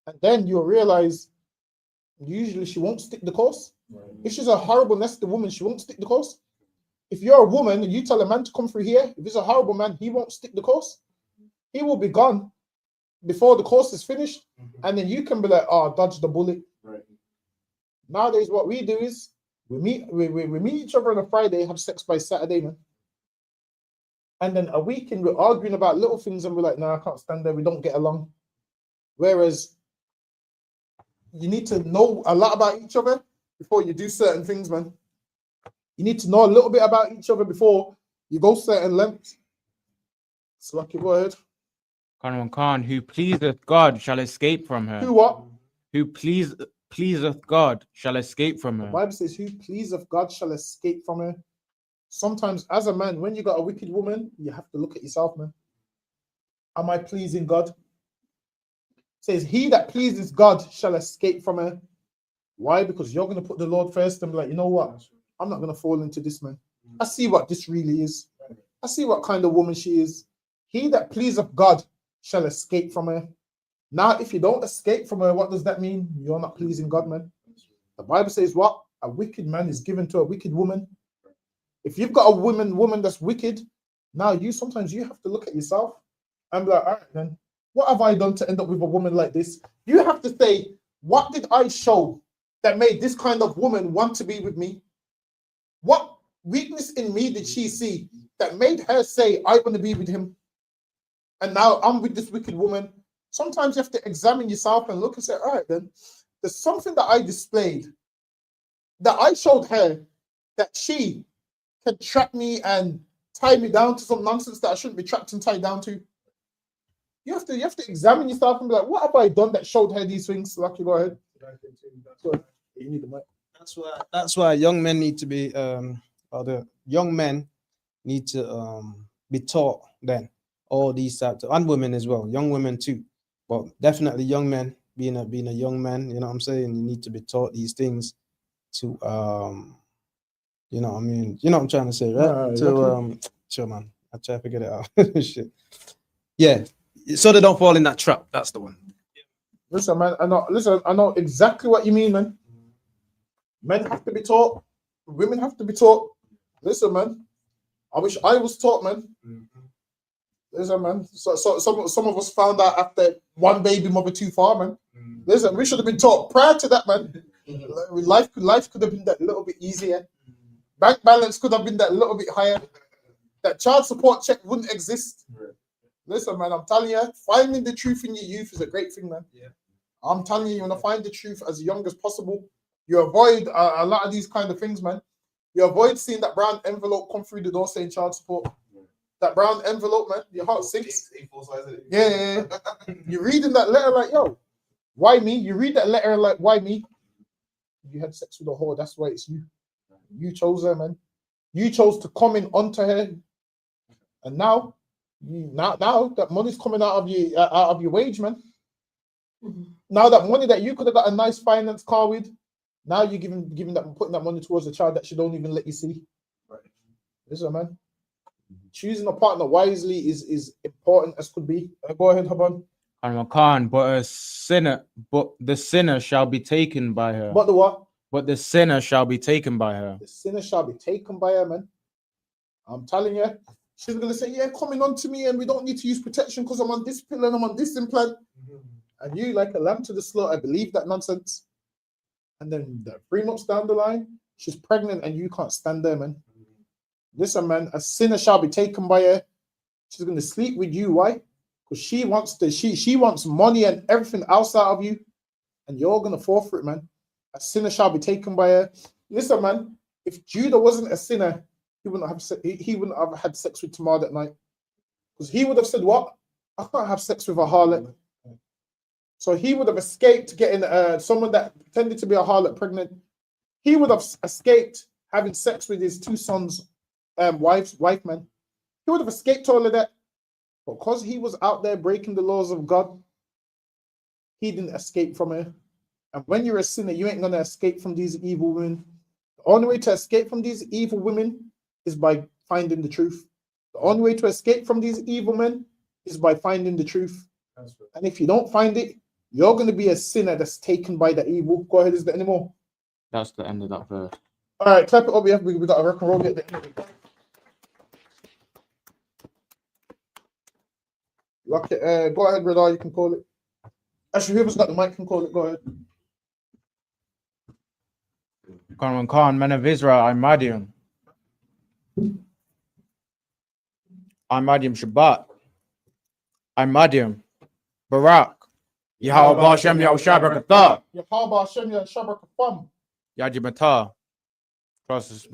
And then you'll realize usually she won't stick the course. Right. If she's a horrible, nasty woman, she won't stick the course. If you're a woman and you tell a man to come through here, if he's a horrible man, he won't stick the course. He will be gone. before the course is finished, and then you can be like, oh, dodge the bullet. Right. Nowadays, what we do is we meet each other on a Friday, have sex by Saturday, man. And then a weekend we're arguing about little things, and we're like, nah, I can't stand there. We don't get along. Whereas you need to know a lot about each other before you do certain things, man. You need to know a little bit about each other before you go certain lengths. So, lucky, go ahead. Khan, who pleaseth God shall escape from her. Who what? Who pleaseth God shall escape from The her. Bible says, who pleaseth God shall escape from her. Sometimes, as a man, when you got a wicked woman, you have to look at yourself, man. Am I pleasing God? It says, he that pleases God shall escape from her. Why? Because you're going to put the Lord first and be like, you know what? I'm not going to fall into this, man. I see what this really is. I see what kind of woman she is. He that pleaseth God shall escape from her. Now, if you don't escape from her, what does that mean? You're not pleasing God, man. The Bible says what? A wicked man is given to a wicked woman. If you've got a woman that's wicked, now sometimes you have to look at yourself and be like, all right, then, what have I done to end up with a woman like this? You have to say, what did I show that made this kind of woman want to be with me? What weakness in me did she see that made her say, I want to be with him? And now I'm with this wicked woman. Sometimes you have to examine yourself and look and say, all right, then, there's something that I displayed, that I showed her, that she can trap me and tie me down to some nonsense that I shouldn't be trapped and tied down to. You have to examine yourself and be like, what have I done that showed her these things? Lucky, go ahead. You need the mic. That's why young men need to be or the young men need to be taught then all these types of, and women as well, young women too, but definitely young men, being a young man, you know what I'm saying, you need to be taught these things to you know what I mean, you know what I'm trying to say, right? Sure, man, I try to figure it out. Shit. Yeah, so they don't fall in that trap. That's the one. Listen, man, I know exactly what you mean, man. Men have to be taught, women have to be taught. Listen, man, I wish I was taught, man. Listen, man. So some of us found out after one baby mother too far, man. Listen, we should have been taught prior to that, man. Life could have been that little bit easier. Bank balance could have been that little bit higher. That child support check wouldn't exist. Listen, man, I'm telling you, finding the truth in your youth is a great thing, man. Yeah. I'm telling you, you want to find the truth as young as possible. You avoid a lot of these kind of things, man. You avoid seeing that brown envelope come through the door saying child support. That brown envelope, man, your heart sinks. Yeah. You're reading that letter like, yo, why me? You read that letter like, why me? You had sex with a whore, that's why it's you. You chose her, man. You chose to come in onto her. And now that money's coming out of your wage, man. Now that money that you could have got a nice finance car with, now you're putting that money towards a child that she don't even let you see. Right. Listen, man. Choosing a partner wisely is important as could be. Go ahead, Haban. Khan, but the sinner shall be taken by her. But the what? But the sinner shall be taken by her. The sinner shall be taken by her, man. I'm telling you, she's gonna say, yeah, coming on to me, and we don't need to use protection because I'm on this pill and I'm on this implant. And you, like a lamb to the slaughter, believe that nonsense. And then 3 months down the line, she's pregnant and you can't stand there, man. Listen, man, a sinner shall be taken by her. She's gonna sleep with you. Why? Because she wants money and everything else out of you, and you're gonna fall for it, man. A sinner shall be taken by her. Listen, man, if Judah wasn't a sinner, he wouldn't have had sex with Tamar that night. Because he would have said, what? I can't have sex with a harlot. So he would have escaped getting someone that pretended to be a harlot pregnant. He would have escaped having sex with his 2 sons' wife, man. He would have escaped all of that. But because he was out there breaking the laws of God, he didn't escape from her. And when you're a sinner, you ain't going to escape from these evil women. The only way to escape from these evil women is by finding the truth. The only way to escape from these evil men is by finding the truth. Right. And if you don't find it, you're going to be a sinner that's taken by the evil. Go ahead, is there any more? That's the end of that verse. All right, clap it up. We got a rock and roll at the end of it. Lock it. Go ahead, Radar. You can call it. Actually, whoever's got the mic can call it. Go ahead. Khan, men of Israel, I'm Madium. I'm Madium Shabbat. I'm Madium. Barak. Yahweh Hashem Yahushua Barakatah. Yahweh Hashem Yahushua Barakatah. Yajimatah. Process.